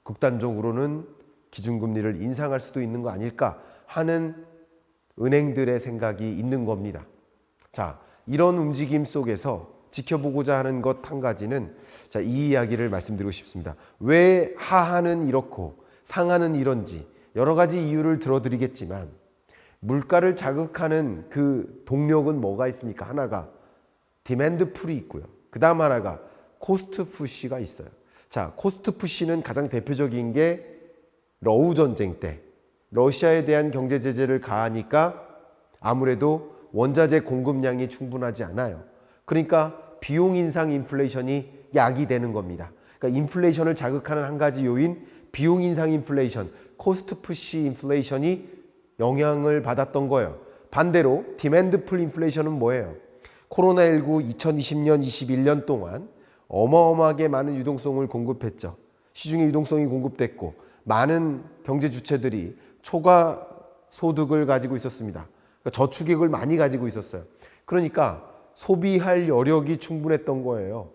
극단적으로는 기준금리를 인상할 수도 있는 거 아닐까 하는 은행들의 생각이 있는 겁니다. 자, 이런 움직임 속에서 지켜보고자 하는 것 한 가지는 이 이야기를 말씀드리고 싶습니다. 왜 하하는 이렇고 상하는 이런지 여러 가지 이유를 들어드리겠지만 물가를 자극하는 그 동력은 뭐가 있습니까? 하나가 디맨드 풀이 있고요. 그 다음 하나가 코스트 푸시가 있어요. 자, 코스트 푸시는 가장 대표적인 게 러우 전쟁 때 러시아에 대한 경제 제재를 가하니까 아무래도 원자재 공급량이 충분하지 않아요. 그러니까 비용 인상 인플레이션이 야기되는 겁니다. 그러니까 인플레이션을 자극하는 한 가지 요인 비용 인상 인플레이션, 코스트 푸시 인플레이션이 영향을 받았던 거예요. 반대로 디맨드 풀 인플레이션은 뭐예요? 코로나19 2020년, 21년 동안 어마어마하게 많은 유동성을 공급했죠. 시중에 유동성이 공급됐고 많은 경제 주체들이 초과 소득을 가지고 있었습니다. 그러니까 저축액을 많이 가지고 있었어요. 그러니까 소비할 여력이 충분했던 거예요.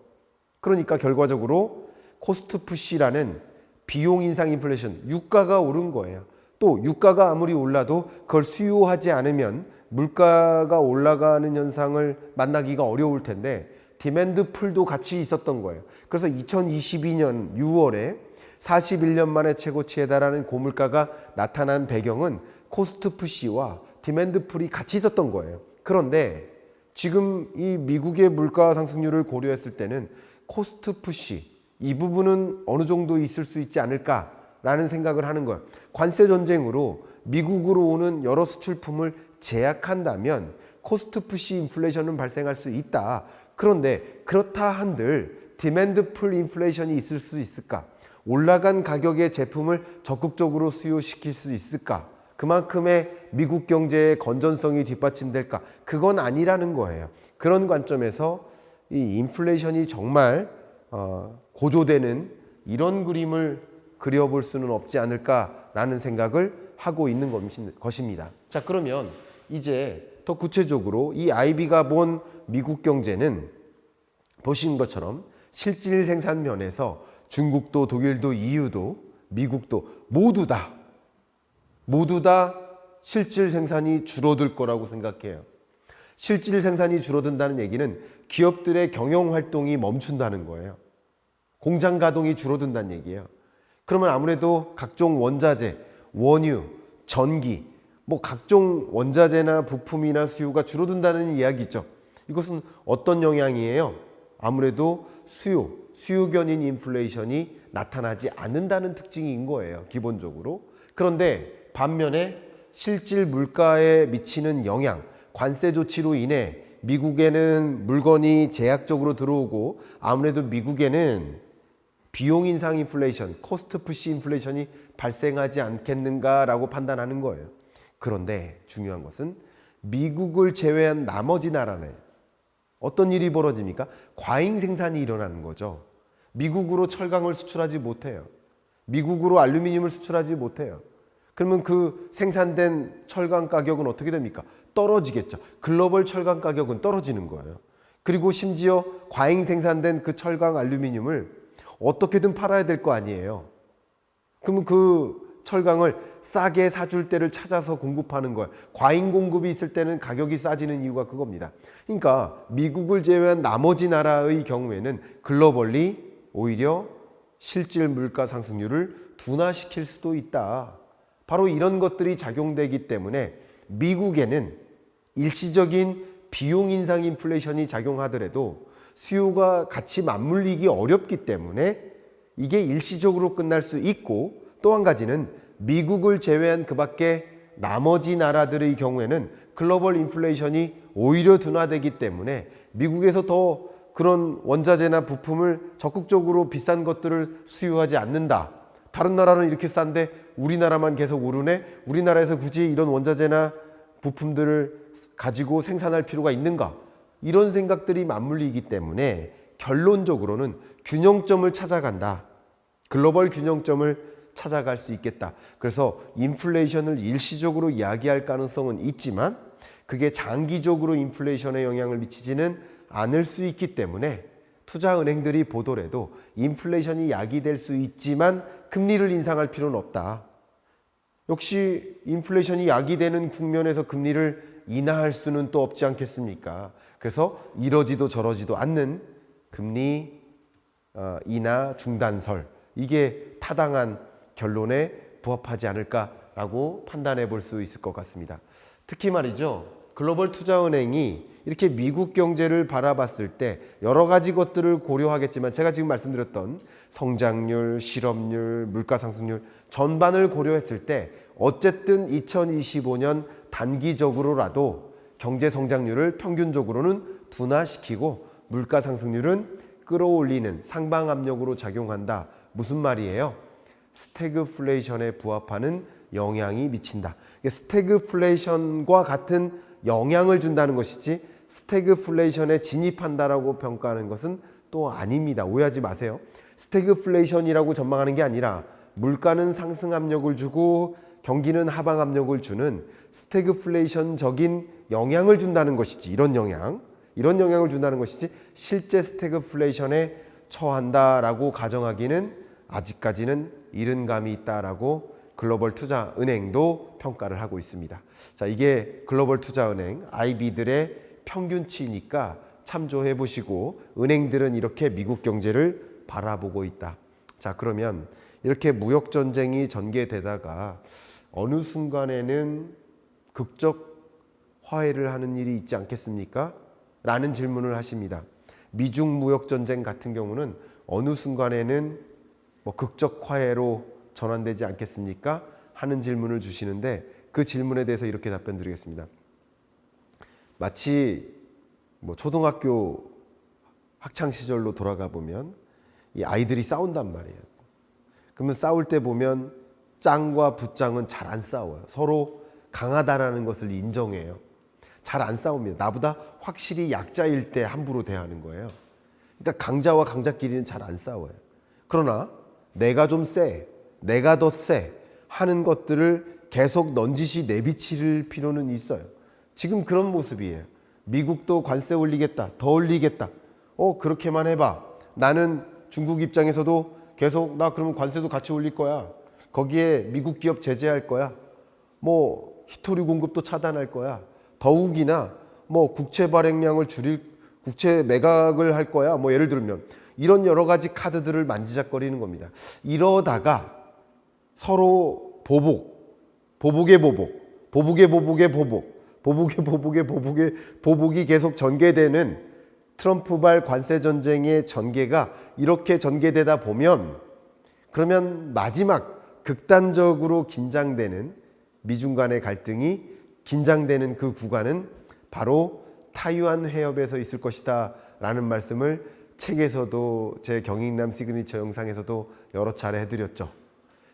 그러니까 결과적으로 코스트 푸시라는 비용 인상 인플레이션, 유가가 오른 거예요. 또 유가가 아무리 올라도 그걸 수요하지 않으면 물가가 올라가는 현상을 만나기가 어려울 텐데 디맨드 풀도 같이 있었던 거예요. 그래서 2022년 6월에 41년 만에 최고치에 달하는 고물가가 나타난 배경은 코스트 푸시와 디맨드 풀이 같이 있었던 거예요. 그런데 지금 이 미국의 물가 상승률을 고려했을 때는 코스트 푸시 이 부분은 어느 정도 있을 수 있지 않을까라는 생각을 하는 거예요. 관세 전쟁으로 미국으로 오는 여러 수출품을 제약한다면 코스트 푸시 인플레이션은 발생할 수 있다. 그런데 그렇다 한들 디맨드 풀 인플레이션이 있을 수 있을까? 올라간 가격의 제품을 적극적으로 수요시킬 수 있을까? 그만큼의 미국 경제의 건전성이 뒷받침될까? 그건 아니라는 거예요. 그런 관점에서 이 인플레이션이 정말 고조되는 이런 그림을 그려볼 수는 없지 않을까라는 생각을 하고 있는 것입니다. 자, 그러면 이제 더 구체적으로 이 IB가 본 미국 경제는 보신 것처럼 실질 생산 면에서 중국도 독일도 EU도 미국도 모두 다 모두 다 실질 생산이 줄어들 거라고 생각해요. 실질 생산이 줄어든다는 얘기는 기업들의 경영 활동이 멈춘다는 거예요. 공장 가동이 줄어든다는 얘기예요. 그러면 아무래도 각종 원자재, 원유, 전기, 뭐 각종 원자재나 부품이나 수요가 줄어든다는 이야기죠. 이것은 어떤 영향이에요? 아무래도 수요 견인 인플레이션이 나타나지 않는다는 특징인 거예요, 기본적으로. 그런데 반면에 실질 물가에 미치는 영향, 관세 조치로 인해 미국에는 물건이 제약적으로 들어오고 아무래도 미국에는 비용 인상 인플레이션, 코스트 푸시 인플레이션이 발생하지 않겠는가라고 판단하는 거예요. 그런데 중요한 것은 미국을 제외한 나머지 나라는 어떤 일이 벌어집니까? 과잉 생산이 일어나는 거죠. 미국으로 철강을 수출하지 못해요. 미국으로 알루미늄을 수출하지 못해요. 그러면 그 생산된 철강 가격은 어떻게 됩니까? 떨어지겠죠. 글로벌 철강 가격은 떨어지는 거예요. 그리고 심지어 과잉 생산된 그 철강 알루미늄을 어떻게든 팔아야 될 거 아니에요. 그러면 그 철강을 싸게 사줄 때를 찾아서 공급하는 거예요. 과잉 공급이 있을 때는 가격이 싸지는 이유가 그겁니다. 그러니까 미국을 제외한 나머지 나라의 경우에는 글로벌리 오히려 실질 물가 상승률을 둔화시킬 수도 있다. 바로 이런 것들이 작용되기 때문에 미국에는 일시적인 비용 인상 인플레이션이 작용하더라도 수요가 같이 맞물리기 어렵기 때문에 이게 일시적으로 끝날 수 있고, 또 한 가지는 미국을 제외한 그 밖에 나머지 나라들의 경우에는 글로벌 인플레이션이 오히려 둔화되기 때문에 미국에서 더 그런 원자재나 부품을 적극적으로 비싼 것들을 수요하지 않는다. 다른 나라는 이렇게 싼데 우리나라만 계속 오르네? 우리나라에서 굳이 이런 원자재나 부품들을 가지고 생산할 필요가 있는가? 이런 생각들이 맞물리기 때문에 결론적으로는 균형점을 찾아간다. 글로벌 균형점을 찾아갈 수 있겠다. 그래서 인플레이션을 일시적으로 이야기할 가능성은 있지만 그게 장기적으로 인플레이션에 영향을 미치지는 않을 수 있기 때문에 투자은행들이 보더라도 인플레이션이 야기될 수 있지만 금리를 인상할 필요는 없다. 역시 인플레이션이 야기되는 국면에서 금리를 인하할 수는 또 없지 않겠습니까? 그래서 이러지도 저러지도 않는 금리 인하 중단설, 이게 타당한 결론에 부합하지 않을까라고 판단해 볼 수 있을 것 같습니다. 특히 말이죠, 글로벌 투자은행이 이렇게 미국 경제를 바라봤을 때 여러 가지 것들을 고려하겠지만 제가 지금 말씀드렸던 성장률, 실업률, 물가 상승률 전반을 고려했을 때 어쨌든 2025년 단기적으로라도 경제 성장률을 평균적으로는 둔화시키고 물가 상승률은 끌어올리는 상방 압력으로 작용한다. 무슨 말이에요? 스태그플레이션에 부합하는 영향이 미친다. 스태그플레이션과 같은 영향을 준다는 것이지 스태그플레이션에 진입한다라고 평가하는 것은 또 아닙니다. 오해하지 마세요. 스태그플레이션이라고 전망하는 게 아니라 물가는 상승 압력을 주고 경기는 하방 압력을 주는 스태그플레이션적인 영향을 준다는 것이지, 이런 영향을 준다는 것이지 실제 스태그플레이션에 처한다라고 가정하기는 아직까지는 이른 감이 있다라고 글로벌 투자은행도 평가를 하고 있습니다. 자, 이게 글로벌 투자은행 IB들의 평균치니까 참조해 보시고 은행들은 이렇게 미국 경제를 바라보고 있다. 자, 그러면 이렇게 무역 전쟁이 전개되다가 어느 순간에는 극적 화해를 하는 일이 있지 않겠습니까? 라는 질문을 하십니다. 미중 무역 전쟁 같은 경우는 어느 순간에는 극적 화해로 전환되지 않겠습니까? 하는 질문을 주시는데 그 질문에 대해서 이렇게 답변 드리겠습니다. 마치 초등학교 학창 시절로 돌아가 보면 이 아이들이 싸운단 말이에요. 그러면 싸울 때 보면 짱과 부짱은 잘 안 싸워요. 서로 강하다라는 것을 인정해요. 잘 안 싸웁니다. 나보다 확실히 약자일 때 함부로 대하는 거예요. 그러니까 강자와 강자끼리는 잘 안 싸워요. 그러나 내가 좀 세, 내가 더 세 하는 것들을 계속 넌지시 내비칠 필요는 있어요. 지금 그런 모습이에요. 미국도 관세 올리겠다, 더 올리겠다. 그렇게만 해봐. 나는 중국 입장에서도 계속 나 그러면 관세도 같이 올릴 거야. 거기에 미국 기업 제재할 거야. 뭐 히토리 공급도 차단할 거야. 더욱이나 뭐 국채 발행량을 줄일, 국채 매각을 할 거야. 뭐 예를 들면 이런 여러 가지 카드들을 만지작거리는 겁니다. 이러다가 서로 보복의 보복, 보복의 보복이 계속 전개되는 트럼프발 관세 전쟁의 전개가 이렇게 전개되다 보면, 그러면 마지막 극단적으로 긴장되는 미중 간의 갈등이 긴장되는 그 구간은 바로 타이완 해협에서 있을 것이다 라는 말씀을 책에서도, 제 경익남 시그니처 영상에서도 여러 차례 해드렸죠.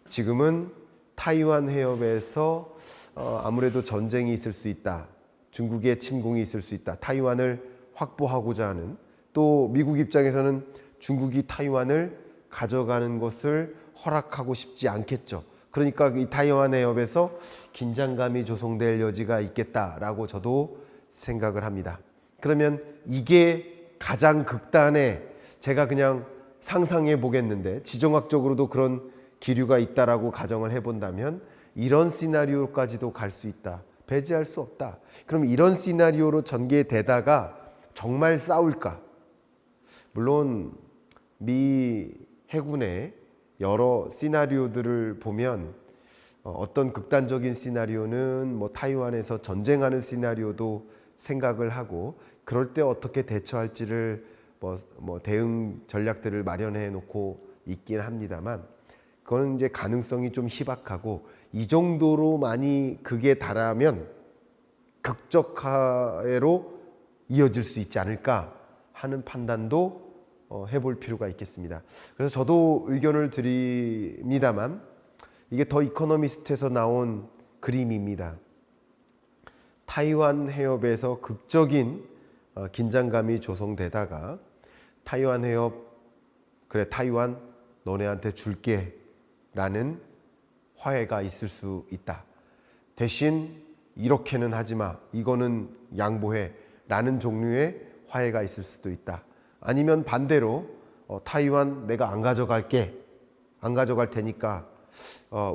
지금은 타이완 해협에서 아무래도 전쟁이 있을 수 있다, 중국의 침공이 있을 수 있다, 타이완을 확보하고자 하는, 또 미국 입장에서는 중국이 타이완을 가져가는 것을 허락하고 싶지 않겠죠. 그러니까 이 타이완 해협에서 긴장감이 조성될 여지가 있겠다라고 저도 생각을 합니다. 그러면 이게 가장 극단의, 제가 그냥 상상해 보겠는데 지정학적으로도 그런 기류가 있다라고 가정을 해본다면 이런 시나리오까지도 갈 수 있다, 배제할 수 없다. 그럼 이런 시나리오로 전개되다가 정말 싸울까? 물론 미 해군의 여러 시나리오들을 보면 어떤 극단적인 시나리오는 뭐 타이완에서 전쟁하는 시나리오도 생각을 하고, 그럴 때 어떻게 대처할지를 뭐 대응 전략들을 마련해 놓고 있긴 합니다만, 그거는 이제 가능성이 좀 희박하고, 이 정도로 많이 극에 달하면 극적화로 이어질 수 있지 않을까 하는 판단도 해볼 필요가 있겠습니다. 그래서 저도 의견을 드립니다만, 이게 더 이코노미스트에서 나온 그림입니다. 타이완 해협에서 극적인 긴장감이 조성되다가 타이완 해협, 그래 타이완 너네한테 줄게 라는 화해가 있을 수 있다. 대신 이렇게는 하지마, 이거는 양보해 라는 종류의 화해가 있을 수도 있다. 아니면 반대로 타이완 내가 안 가져갈게, 안 가져갈 테니까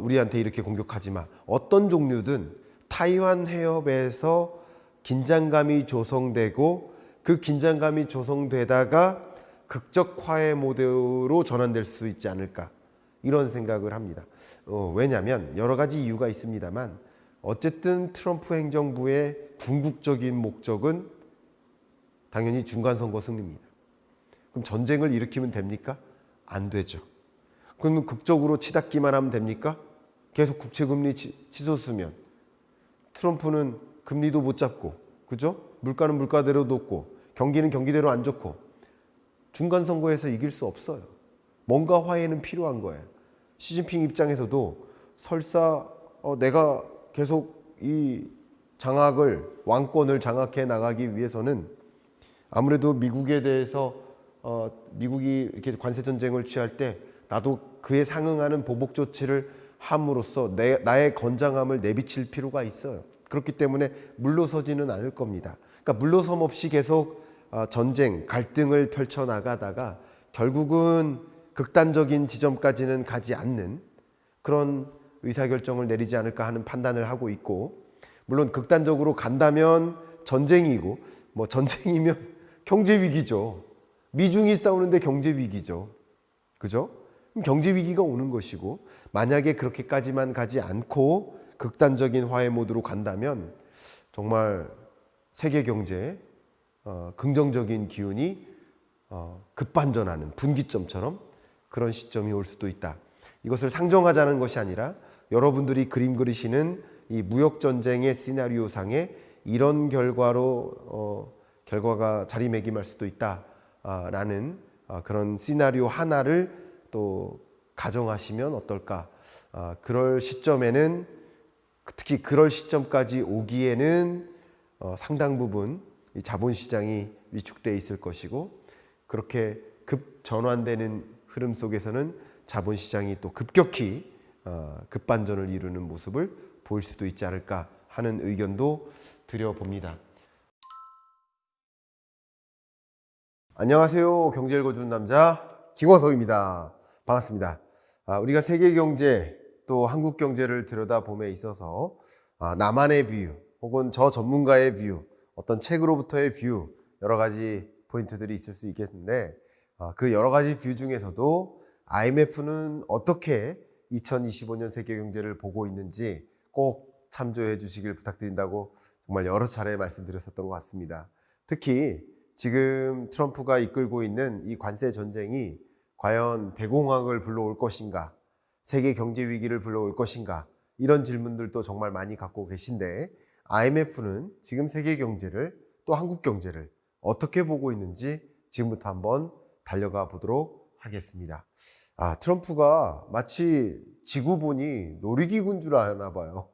우리한테 이렇게 공격하지마. 어떤 종류든 타이완 해협에서 긴장감이 조성되고, 그 긴장감이 조성되다가 극적 화해 모드로 전환될 수 있지 않을까, 이런 생각을 합니다. 왜냐하면 여러 가지 이유가 있습니다만, 어쨌든 트럼프 행정부의 궁극적인 목적은 당연히 중간선거 승리입니다. 그럼 전쟁을 일으키면 됩니까? 안 되죠. 그럼 극적으로 치닫기만 하면 됩니까? 계속 국채금리 치솟으면 트럼프는 금리도 못 잡고, 그죠? 물가는 물가대로 높고, 경기는 경기대로 안 좋고, 중간선거에서 이길 수 없어요. 뭔가 화해는 필요한 거예요. 시진핑 입장에서도 설사 내가 계속 이 장악을, 왕권을 장악해 나가기 위해서는 아무래도 미국에 대해서 미국이 이렇게 관세 전쟁을 취할 때 나도 그에 상응하는 보복 조치를 함으로써 나의 건장함을 내비칠 필요가 있어요. 그렇기 때문에 물러서지는 않을 겁니다. 그러니까 물러섬 없이 계속 전쟁, 갈등을 펼쳐나가다가 결국은 극단적인 지점까지는 가지 않는 그런 의사결정을 내리지 않을까 하는 판단을 하고 있고, 물론 극단적으로 간다면 전쟁이고, 뭐 전쟁이면 경제 위기죠. 미중이 싸우는데 경제 위기죠. 그죠? 경제 위기가 오는 것이고, 만약에 그렇게까지만 가지 않고 극단적인 화해 모드로 간다면 정말 세계 경제에 긍정적인 기운이 급반전하는 분기점처럼 그런 시점이 올 수도 있다. 이것을 상정하자는 것이 아니라 여러분들이 그림 그리시는 이 무역전쟁의 시나리오상에 이런 결과가 자리매김할 수도 있다라는 그런 시나리오 하나를 또 가정하시면 어떨까. 그럴 시점에는, 특히 그럴 시점까지 오기에는 상당 부분 이 자본시장이 위축되어 있을 것이고, 그렇게 급전환되는 흐름 속에서는 자본시장이 또 급격히 급반전을 이루는 모습을 보일 수도 있지 않을까 하는 의견도 드려봅니다. 안녕하세요. 경제 읽어주는 남자 김광석입니다. 반갑습니다. 우리가 세계 경제 또 한국 경제를 들여다봄에 있어서 나만의 뷰 혹은 저 전문가의 뷰, 어떤 책으로부터의 뷰, 여러 가지 포인트들이 있을 수 있겠는데 그 여러 가지 뷰 중에서도 IMF는 어떻게 2025년 세계 경제를 보고 있는지 꼭 참조해 주시길 부탁드린다고 정말 여러 차례 말씀드렸었던 것 같습니다. 특히 지금 트럼프가 이끌고 있는 이 관세 전쟁이 과연 대공황을 불러올 것인가, 세계 경제 위기를 불러올 것인가, 이런 질문들도 정말 많이 갖고 계신데 IMF는 지금 세계 경제를 또 한국 경제를 어떻게 보고 있는지 지금부터 한번 달려가 보도록 하겠습니다. 트럼프가 마치 지구본이 놀이기구인 줄 아나 봐요.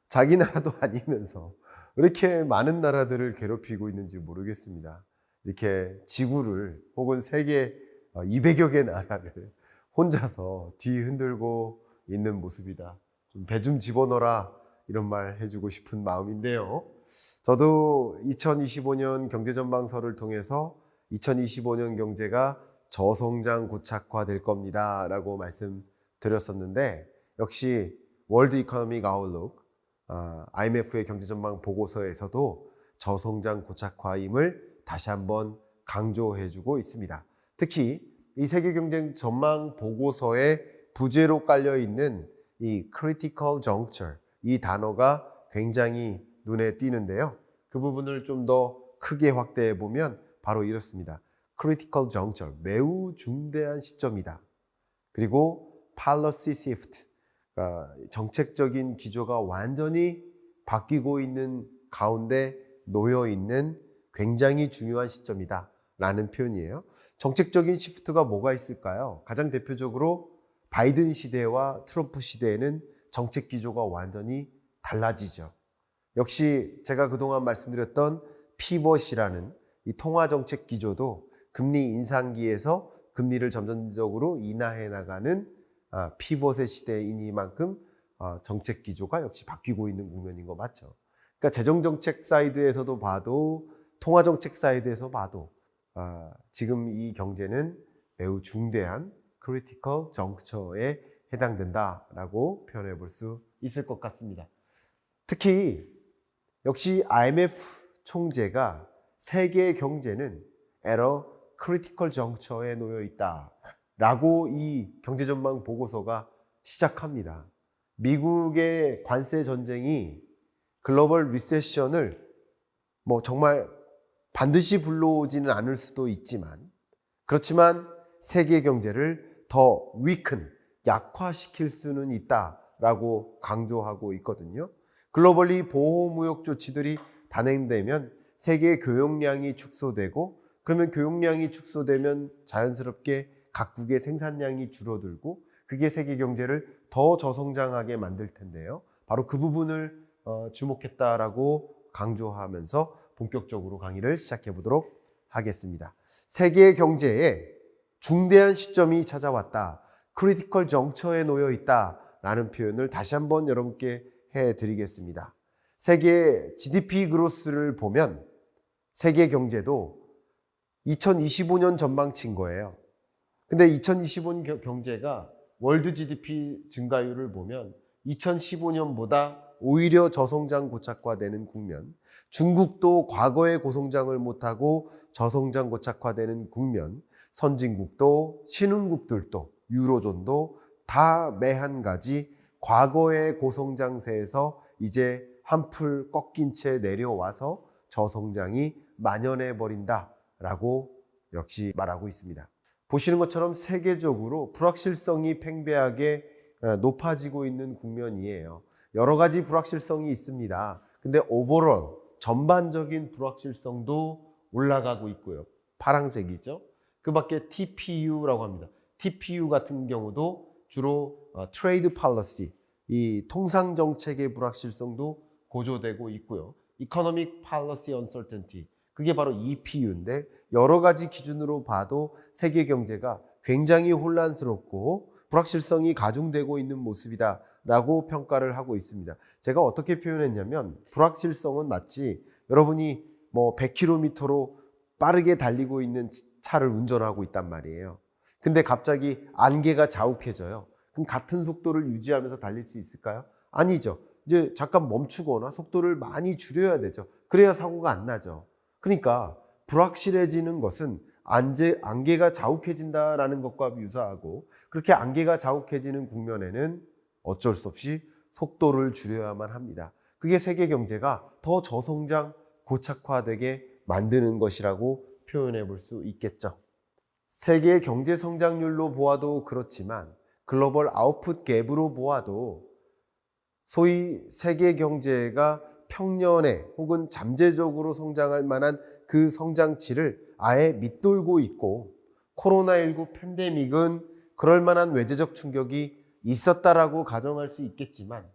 자기 나라도 아니면서 왜 이렇게 많은 나라들을 괴롭히고 있는지 모르겠습니다. 이렇게 지구를 혹은 세계 200여 개 나라를 혼자서 뒤 흔들고 있는 모습이다. 좀 배 좀 집어넣어라, 이런 말 해주고 싶은 마음인데요. 저도 2025년 경제전망서를 통해서 2025년 경제가 저성장 고착화될 겁니다 라고 말씀드렸었는데, 역시 월드 이코노믹 아웃룩 IMF의 경제전망 보고서에서도 저성장 고착화임을 다시 한번 강조해주고 있습니다. 특히 이 세계경제 전망 보고서에 부제로 깔려있는 이 critical juncture, 이 단어가 굉장히 눈에 띄는데요. 그 부분을 좀 더 크게 확대해 보면 바로 이렇습니다. critical juncture, 매우 중대한 시점이다. 그리고 policy shift, 정책적인 기조가 완전히 바뀌고 있는 가운데 놓여 있는 굉장히 중요한 시점이다 라는 표현이에요. 정책적인 시프트가 뭐가 있을까요? 가장 대표적으로 바이든 시대와 트럼프 시대에는 정책 기조가 완전히 달라지죠. 역시 제가 그동안 말씀드렸던 피벗이라는 이 통화정책 기조도 금리 인상기에서 금리를 점진적으로 인하해 나가는 피벗의 시대이니만큼 정책 기조가 역시 바뀌고 있는 국면인 거 맞죠? 그러니까 재정정책 사이드에서도 봐도 통화정책 사이드에서 봐도 지금 이 경제는 매우 중대한 크리티컬 정처에 해당된다라고 표현해 볼 수 있을 것 같습니다. 특히 역시 IMF 총재가 세계 경제는 at a critical juncture에 놓여 있다라고 이 경제전망 보고서가 시작합니다. 미국의 관세 전쟁이 글로벌 리세션을 정말 반드시 불러오지는 않을 수도 있지만, 그렇지만 세계 경제를 더 weaken, 약화시킬 수는 있다라고 강조하고 있거든요. 글로벌리 보호무역 조치들이 단행되면 세계 교역량이 축소되고, 그러면 교역량이 축소되면 자연스럽게 각국의 생산량이 줄어들고 그게 세계 경제를 더 저성장하게 만들 텐데요. 바로 그 부분을 주목했다라고 강조하면서 본격적으로 강의를 시작해 보도록 하겠습니다. 세계 경제에 중대한 시점이 찾아왔다, 크리티컬 정처에 놓여 있다라는 표현을 다시 한번 여러분께 해드리겠습니다. 세계 GDP 그로스를 보면 세계 경제도 2025년 전망치인 거예요. 근데 2025년 경제가 월드 GDP 증가율을 보면 2015년보다 오히려 저성장 고착화되는 국면, 중국도 과거의 고성장을 못하고 저성장 고착화되는 국면, 선진국도 신흥국들도 유로존도 다 매한 가지 과거의 고성장세에서 이제 한풀 꺾인 채 내려와서 저성장이 만연해 버린다라고 역시 말하고 있습니다. 보시는 것처럼 세계적으로 불확실성이 팽배하게 높아지고 있는 국면이에요. 여러 가지 불확실성이 있습니다. 근데 오버롤 전반적인 불확실성도 올라가고 있고요. 파란색이죠. 그 밖에 TPU라고 합니다. TPU 같은 경우도 주로 트레이드 팔러시, 이 통상 정책의 불확실성도 고조되고 있고요. 이코노믹 팔러시 언서텐티, 그게 바로 EPU인데 여러 가지 기준으로 봐도 세계 경제가 굉장히 혼란스럽고 불확실성이 가중되고 있는 모습이다라고 평가를 하고 있습니다. 제가 어떻게 표현했냐면, 불확실성은 마치 여러분이 100km로 빠르게 달리고 있는 차를 운전하고 있단 말이에요. 근데 갑자기 안개가 자욱해져요. 그럼 같은 속도를 유지하면서 달릴 수 있을까요? 아니죠. 이제 잠깐 멈추거나 속도를 많이 줄여야 되죠. 그래야 사고가 안 나죠. 그러니까 불확실해지는 것은 안개가 자욱해진다라는 것과 유사하고, 그렇게 안개가 자욱해지는 국면에는 어쩔 수 없이 속도를 줄여야만 합니다. 그게 세계 경제가 더 저성장 고착화되게 만드는 것이라고 표현해 볼 수 있겠죠. 세계 경제 성장률로 보아도 그렇지만 글로벌 아웃풋 갭으로 보아도 소위 세계 경제가 평년에 혹은 잠재적으로 성장할 만한 그 성장치를 아예 밑돌고 있고, 코로나19 팬데믹은 그럴 만한 외재적 충격이 있었다라고 가정할 수 있겠지만,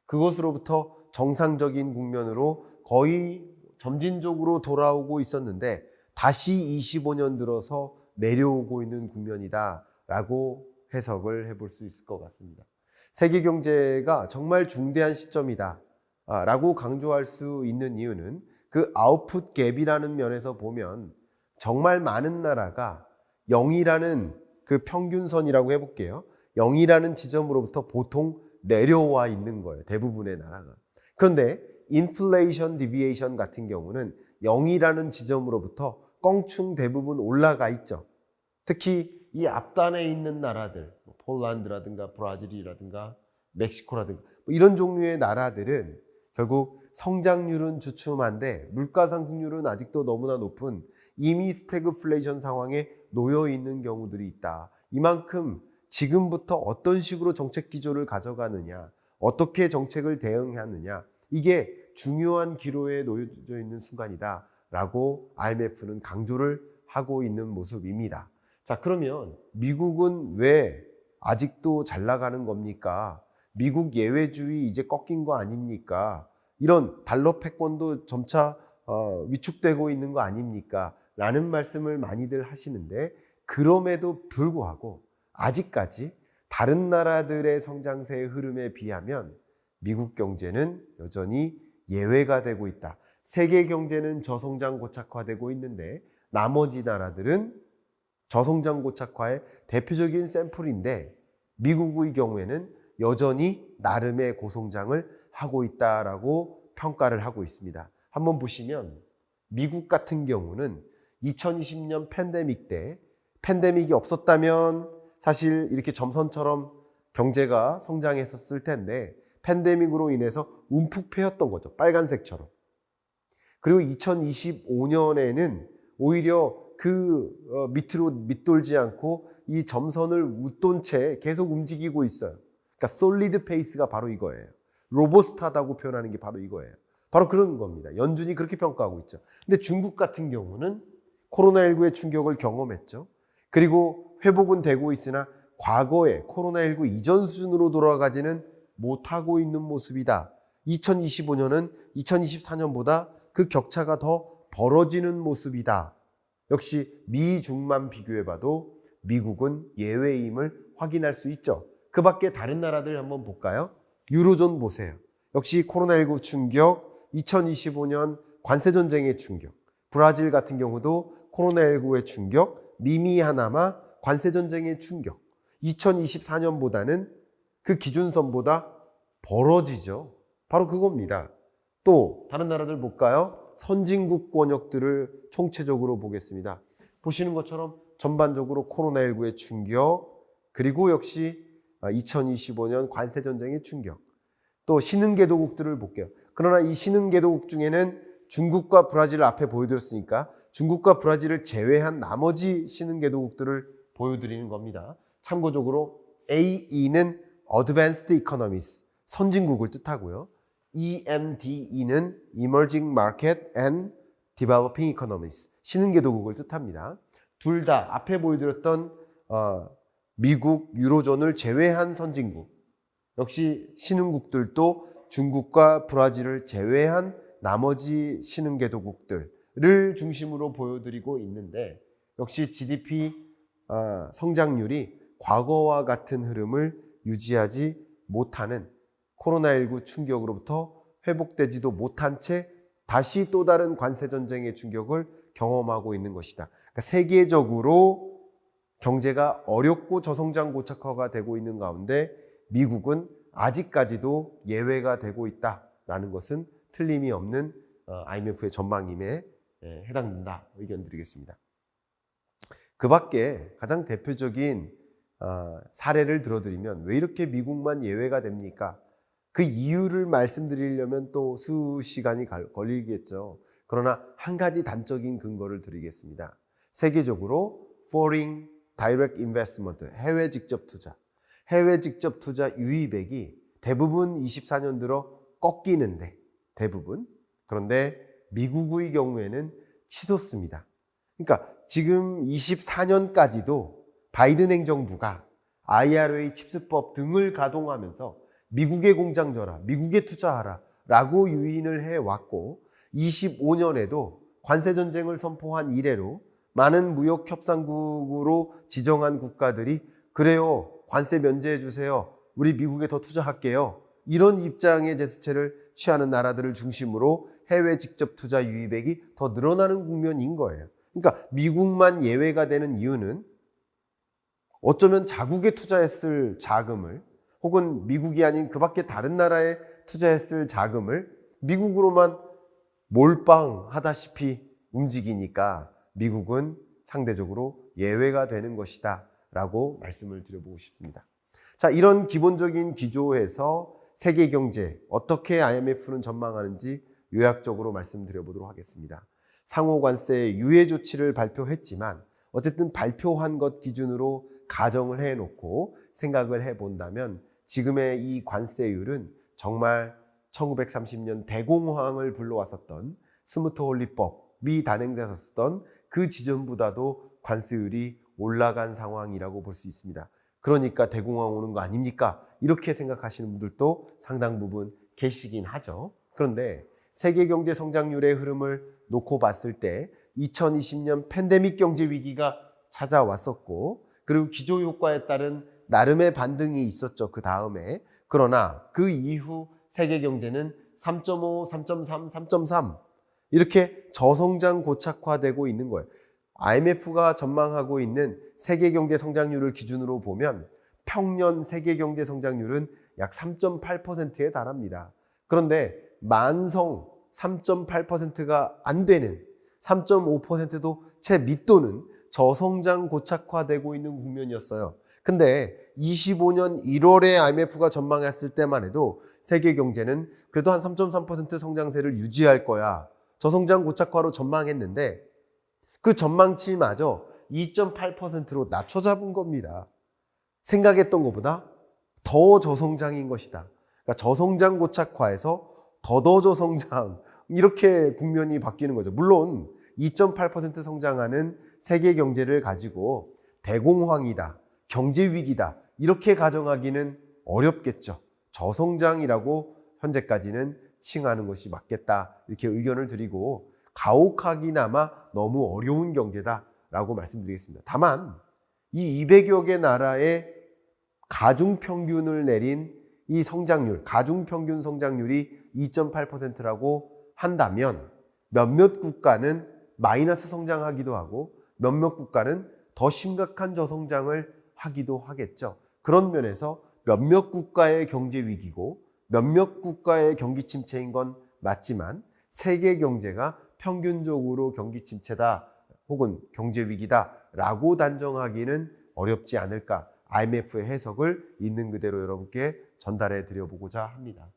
그것으로부터 정상적인 국면으로 거의 점진적으로 돌아오고 있었는데 다시 25년 들어서 내려오고 있는 국면이다라고 해석을 해볼 수 있을 것 같습니다. 세계 경제가 정말 중대한 시점이다 라고 강조할 수 있는 이유는 그 아웃풋 갭이라는 면에서 보면 정말 많은 나라가 0이라는 그 평균선이라고 해볼게요. 0이라는 지점으로부터 보통 내려와 있는 거예요. 대부분의 나라가. 그런데 인플레이션 디비에이션 같은 경우는 0이라는 지점으로부터 껑충 대부분 올라가 있죠. 특히 이 앞단에 있는 나라들, 폴란드라든가 브라질이라든가 멕시코라든가 이런 종류의 나라들은 결국 성장률은 주춤한데 물가 상승률은 아직도 너무나 높은 이미 스태그플레이션 상황에 놓여 있는 경우들이 있다. 이만큼 지금부터 어떤 식으로 정책 기조를 가져가느냐, 어떻게 정책을 대응하느냐, 이게 중요한 기로에 놓여져 있는 순간이다라고 IMF는 강조를 하고 있는 모습입니다. 자, 그러면 미국은 왜 아직도 잘 나가는 겁니까? 미국 예외주의 이제 꺾인 거 아닙니까? 이런 달러 패권도 점차 위축되고 있는 거 아닙니까? 라는 말씀을 많이들 하시는데, 그럼에도 불구하고 아직까지 다른 나라들의 성장세의 흐름에 비하면 미국 경제는 여전히 예외가 되고 있다. 세계 경제는 저성장 고착화되고 있는데 나머지 나라들은 저성장 고착화의 대표적인 샘플인데 미국의 경우에는 여전히 나름의 고성장을 하고 있다라고 평가를 하고 있습니다. 한번 보시면 미국 같은 경우는 2020년 팬데믹 때, 팬데믹이 없었다면 사실 이렇게 점선처럼 경제가 성장했었을 텐데 팬데믹으로 인해서 움푹 패였던 거죠. 빨간색처럼. 그리고 2025년에는 오히려 그 밑으로 밑돌지 않고 이 점선을 웃돈 채 계속 움직이고 있어요. 그러니까 솔리드 페이스가 바로 이거예요. 로버스트하다고 표현하는 게 바로 이거예요. 바로 그런 겁니다. 연준이 그렇게 평가하고 있죠. 근데 중국 같은 경우는 코로나19의 충격을 경험했죠. 그리고 회복은 되고 있으나 과거에 코로나19 이전 수준으로 돌아가지는 못하고 있는 모습이다. 2025년은 2024년보다 그 격차가 더 벌어지는 모습이다. 역시 미중만 비교해봐도 미국은 예외임을 확인할 수 있죠. 그 밖에 다른 나라들 한번 볼까요? 유로존 보세요. 역시 코로나19 충격, 2025년 관세전쟁의 충격, 브라질 같은 경우도 코로나19의 충격, 미미하나마 관세전쟁의 충격, 2024년보다는 그 기준선보다 벌어지죠. 바로 그겁니다. 또 다른 나라들 볼까요? 선진국 권역들을 총체적으로 보겠습니다. 보시는 것처럼 전반적으로 코로나19의 충격, 그리고 역시 2025년 관세전쟁의 충격, 또 신흥개도국들을 볼게요. 그러나 이 신흥개도국 중에는 중국과 브라질을 앞에 보여드렸으니까 중국과 브라질을 제외한 나머지 신흥개도국들을 보여드리는 겁니다. 참고적으로 AE는 Advanced Economies, 선진국을 뜻하고요. EMDE는 Emerging Market and Developing Economies, 신흥개도국을 뜻합니다. 둘 다 앞에 보여드렸던 미국, 유로존을 제외한 선진국, 역시 신흥국들도 중국과 브라질을 제외한 나머지 신흥개도국들을 중심으로 보여드리고 있는데, 역시 GDP 성장률이 과거와 같은 흐름을 유지하지 못하는, 코로나19 충격으로부터 회복되지도 못한 채 다시 또 다른 관세전쟁의 충격을 경험하고 있는 것이다. 그러니까 세계적으로 경제가 어렵고 저성장 고착화가 되고 있는 가운데 미국은 아직까지도 예외가 되고 있다라는 것은 틀림이 없는 IMF의 전망임에 해당된다 의견 드리겠습니다. 그 밖에 가장 대표적인 사례를 들어드리면 왜 이렇게 미국만 예외가 됩니까? 그 이유를 말씀드리려면 또 수시간이 걸리겠죠. 그러나 한 가지 단적인 근거를 드리겠습니다. 세계적으로 Foreign Direct Investment, 해외 직접 투자 유입액이 대부분 24년 들어 꺾이는데 대부분. 그런데 미국의 경우에는 치솟습니다. 그러니까 지금 24년까지도 바이든 행정부가 IRA 칩스법 등을 가동하면서 미국의 공장 져라, 미국에 투자하라 라고 유인을 해왔고 25년에도 관세전쟁을 선포한 이래로 많은 무역협상국으로 지정한 국가들이 그래요, 관세 면제해 주세요, 우리 미국에 더 투자할게요, 이런 입장의 제스처를 취하는 나라들을 중심으로 해외 직접 투자 유입액이 더 늘어나는 국면인 거예요. 그러니까 미국만 예외가 되는 이유는 어쩌면 자국에 투자했을 자금을 혹은 미국이 아닌 그 밖에 다른 나라에 투자했을 자금을 미국으로만 몰빵하다시피 움직이니까 미국은 상대적으로 예외가 되는 것이다 라고 말씀을 드려보고 싶습니다. 자, 이런 기본적인 기조에서 세계 경제 어떻게 IMF는 전망하는지 요약적으로 말씀드려보도록 하겠습니다. 상호관세 유예 조치를 발표했지만 어쨌든 발표한 것 기준으로 가정을 해놓고 생각을 해본다면 지금의 이 관세율은 정말 1930년 대공황을 불러왔었던 스무트홀리법이 단행되었던 그 지점보다도 관세율이 올라간 상황이라고 볼 수 있습니다. 그러니까 대공황 오는 거 아닙니까? 이렇게 생각하시는 분들도 상당 부분 계시긴 하죠. 그런데 세계 경제 성장률의 흐름을 놓고 봤을 때 2020년 팬데믹 경제 위기가 찾아왔었고 그리고 기저효과에 따른 나름의 반등이 있었죠. 그 다음에. 그러나 그 이후 세계 경제는 3.5, 3.3, 3.3 이렇게 저성장 고착화되고 있는 거예요. IMF가 전망하고 있는 세계 경제 성장률을 기준으로 보면 평년 세계 경제 성장률은 약 3.8%에 달합니다. 그런데 만성 3.8%가 안 되는 3.5%도 채 밑도는 저성장 고착화되고 있는 국면이었어요. 근데 25년 1월에 IMF가 전망했을 때만 해도 세계 경제는 그래도 한 3.3% 성장세를 유지할 거야, 저성장 고착화로 전망했는데 그 전망치마저 2.8%로 낮춰 잡은 겁니다. 생각했던 것보다 더 저성장인 것이다. 그러니까 저성장 고착화에서 더 저성장, 이렇게 국면이 바뀌는 거죠. 물론 2.8% 성장하는 세계 경제를 가지고 대공황이다, 경제 위기다 이렇게 가정하기는 어렵겠죠. 저성장이라고 현재까지는 칭하는 것이 맞겠다 이렇게 의견을 드리고 가혹하기나마 너무 어려운 경제다라고 말씀드리겠습니다. 다만 이 200여 개 나라의 가중평균을 내린 이 성장률, 가중평균 성장률이 2.8%라고 한다면 몇몇 국가는 마이너스 성장하기도 하고 몇몇 국가는 더 심각한 저성장을 하기도 하겠죠. 그런 면에서 몇몇 국가의 경제 위기고 몇몇 국가의 경기 침체인 건 맞지만 세계 경제가 평균적으로 경기 침체다 혹은 경제 위기다라고 단정하기는 어렵지 않을까, IMF의 해석을 있는 그대로 여러분께 전달해 드려보고자 합니다.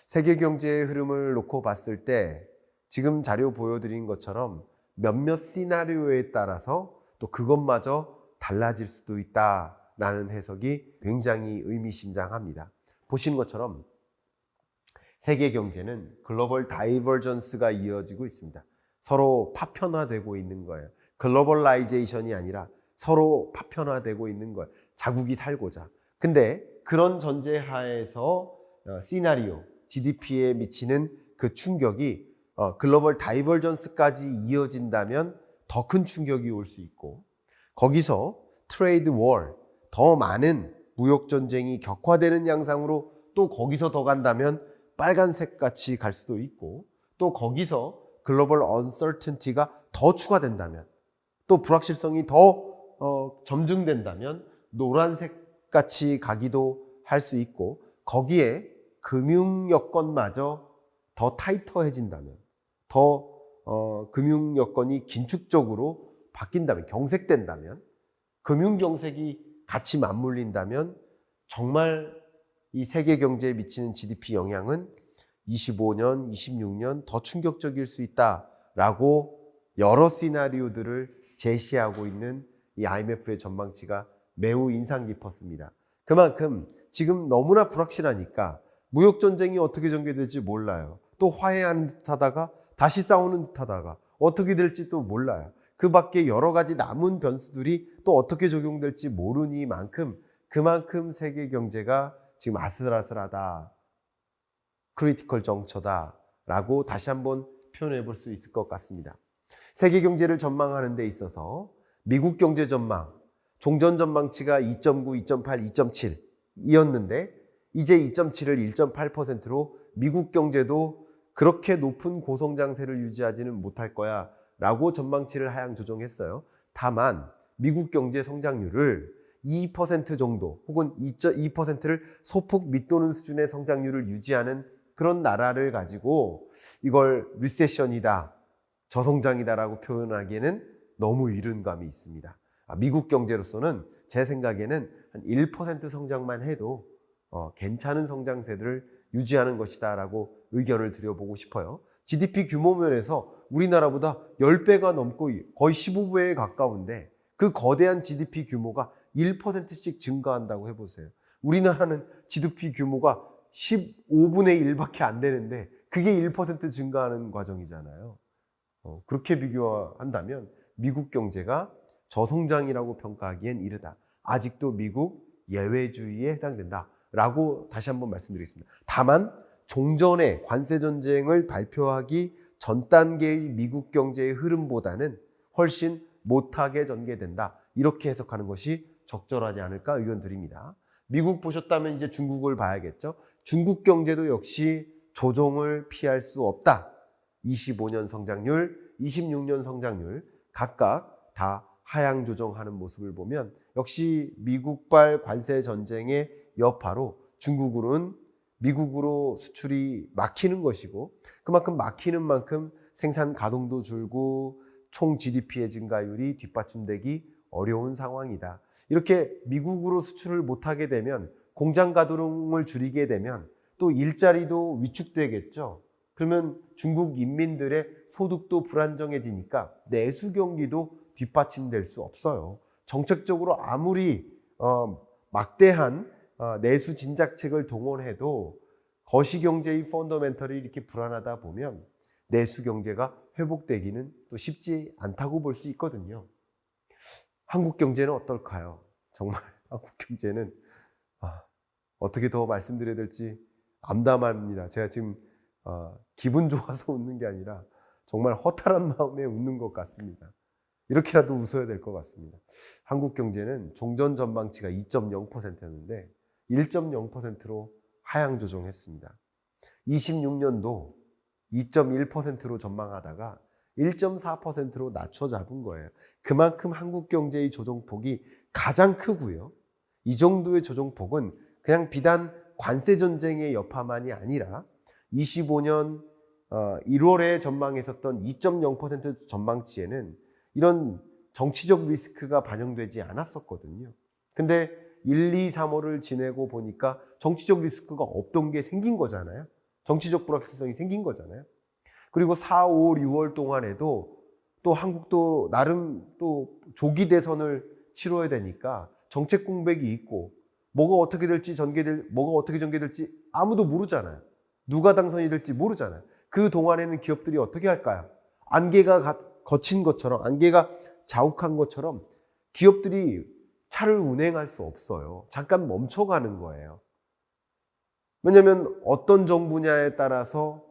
세계 경제의 흐름을 놓고 봤을 때 지금 자료 보여드린 것처럼 몇몇 시나리오에 따라서 또 그것마저 달라질 수도 있다라는 해석이 굉장히 의미심장합니다. 보시는 것처럼 세계 경제는 글로벌 다이버전스가 이어지고 있습니다. 서로 파편화되고 있는 거예요. 글로벌라이제이션이 아니라 서로 파편화되고 있는 거예요. 자국이 살고자. 근데 그런 전제하에서 시나리오, GDP에 미치는 그 충격이 글로벌 다이버전스까지 이어진다면 더 큰 충격이 올 수 있고 거기서 트레이드 월, 더 많은 무역 전쟁이 격화되는 양상으로 또 거기서 더 간다면 빨간색 같이 갈 수도 있고 또 거기서 글로벌 언서튼티가 더 추가된다면 또 불확실성이 더 점증된다면 노란색 같이 가기도 할 수 있고 거기에 금융 여건마저 더 타이터해진다면, 더 금융 여건이 긴축적으로 바뀐다면, 경색된다면, 금융 경색이 같이 맞물린다면 정말 이 세계 경제에 미치는 GDP 영향은 25년, 26년 더 충격적일 수 있다라고 여러 시나리오들을 제시하고 있는 이 IMF의 전망치가 매우 인상 깊었습니다. 그만큼 지금 너무나 불확실하니까 무역 전쟁이 어떻게 전개될지 몰라요. 또 화해하는 듯 하다가 다시 싸우는 듯 하다가 어떻게 될지 또 몰라요. 그 밖에 여러 가지 남은 변수들이 또 어떻게 적용될지 모르니만큼 그만큼 세계 경제가 지금 아슬아슬하다, 크리티컬 정처다라고 다시 한번 표현해 볼 수 있을 것 같습니다. 세계 경제를 전망하는 데 있어서 미국 경제 전망, 종전 전망치가 2.9, 2.8, 2.7이었는데 이제 2.7을 1.8%로 미국 경제도 그렇게 높은 고성장세를 유지하지는 못할 거야 라고 전망치를 하향 조정했어요. 다만 미국 경제 성장률을 2% 정도 혹은 2%를 소폭 밑도는 수준의 성장률을 유지하는 그런 나라를 가지고 이걸 리세션이다, 저성장이다라고 표현하기에는 너무 이른 감이 있습니다. 미국 경제로서는 제 생각에는 한 1% 성장만 해도 괜찮은 성장세들을 유지하는 것이다 라고 의견을 드려보고 싶어요. GDP 규모 면에서 우리나라보다 10배가 넘고 거의 15배에 가까운데 그 거대한 GDP 규모가 1%씩 증가한다고 해보세요. 우리나라는 GDP 규모가 15분의 1밖에 안 되는데 그게 1% 증가하는 과정이잖아요. 그렇게 비교한다면 미국 경제가 저성장이라고 평가하기엔 이르다. 아직도 미국 예외주의에 해당된다라고 다시 한번 말씀드리겠습니다. 다만 종전의 관세 전쟁을 발표하기 전 단계의 미국 경제의 흐름보다는 훨씬 못하게 전개된다. 이렇게 해석하는 것이 적절하지 않을까 의견 드립니다. 미국 보셨다면 이제 중국을 봐야겠죠. 중국 경제도 역시 조정을 피할 수 없다. 25년 성장률, 26년 성장률 각각 다 하향 조정하는 모습을 보면 역시 미국발 관세 전쟁의 여파로 중국은 미국으로 수출이 막히는 것이고 그만큼 막히는 만큼 생산 가동도 줄고 총 GDP의 증가율이 뒷받침되기 어려운 상황이다. 이렇게 미국으로 수출을 못하게 되면 공장 가동을 줄이게 되면 또 일자리도 위축되겠죠. 그러면 중국 인민들의 소득도 불안정해지니까 내수 경기도 뒷받침될 수 없어요. 정책적으로 아무리 막대한 내수 진작책을 동원해도 거시경제의 펀더멘털이 이렇게 불안하다 보면 내수 경제가 회복되기는 또 쉽지 않다고 볼 수 있거든요. 한국 경제는 어떨까요? 정말 한국 경제는 어떻게 더 말씀드려야 될지 암담합니다. 제가 지금 기분 좋아서 웃는 게 아니라 정말 허탈한 마음에 웃는 것 같습니다. 이렇게라도 웃어야 될 것 같습니다. 한국 경제는 종전 전망치가 2.0%였는데 1.0%로 하향 조정했습니다. 26년도 2.1%로 전망하다가 1.4%로 낮춰 잡은 거예요. 그만큼 한국 경제의 조정폭이 가장 크고요. 이 정도의 조정폭은 그냥 비단 관세 전쟁의 여파만이 아니라 25년 1월에 전망했었던 2.0% 전망치에는 이런 정치적 리스크가 반영되지 않았었거든요. 근데 1, 2, 3월을 지내고 보니까 정치적 리스크가 없던 게 생긴 거잖아요. 정치적 불확실성이 생긴 거잖아요. 그리고 4, 5, 6월 동안에도 또 한국도 나름 또 조기 대선을 치러야 되니까 정책 공백이 있고 뭐가 어떻게 전개될지 아무도 모르잖아요. 누가 당선이 될지 모르잖아요. 그 동안에는 기업들이 어떻게 할까요? 안개가 거친 것처럼, 안개가 자욱한 것처럼 기업들이 차를 운행할 수 없어요. 잠깐 멈춰가는 거예요. 왜냐하면 어떤 정부냐에 따라서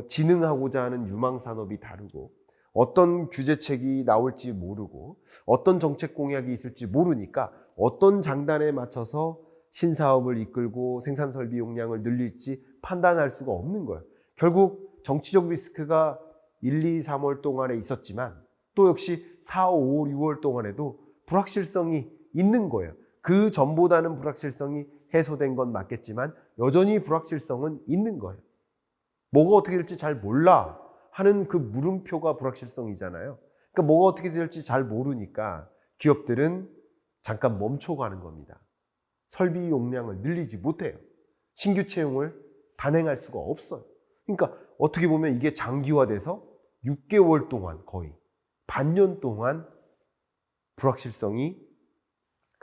진흥하고자 하는 유망산업이 다르고 어떤 규제책이 나올지 모르고 어떤 정책 공약이 있을지 모르니까 어떤 장단에 맞춰서 신사업을 이끌고 생산설비 용량을 늘릴지 판단할 수가 없는 거예요. 결국 정치적 리스크가 1, 2, 3월 동안에 있었지만 또 역시 4, 5, 6월 동안에도 불확실성이 있는 거예요. 그 전보다는 불확실성이 해소된 건 맞겠지만 여전히 불확실성은 있는 거예요. 뭐가 어떻게 될지 잘 몰라 하는 그 물음표가 불확실성이잖아요. 그러니까 뭐가 어떻게 될지 잘 모르니까 기업들은 잠깐 멈춰가는 겁니다. 설비 용량을 늘리지 못해요. 신규 채용을 단행할 수가 없어요. 그러니까 어떻게 보면 이게 장기화돼서 6개월 동안 거의 반년 동안 불확실성이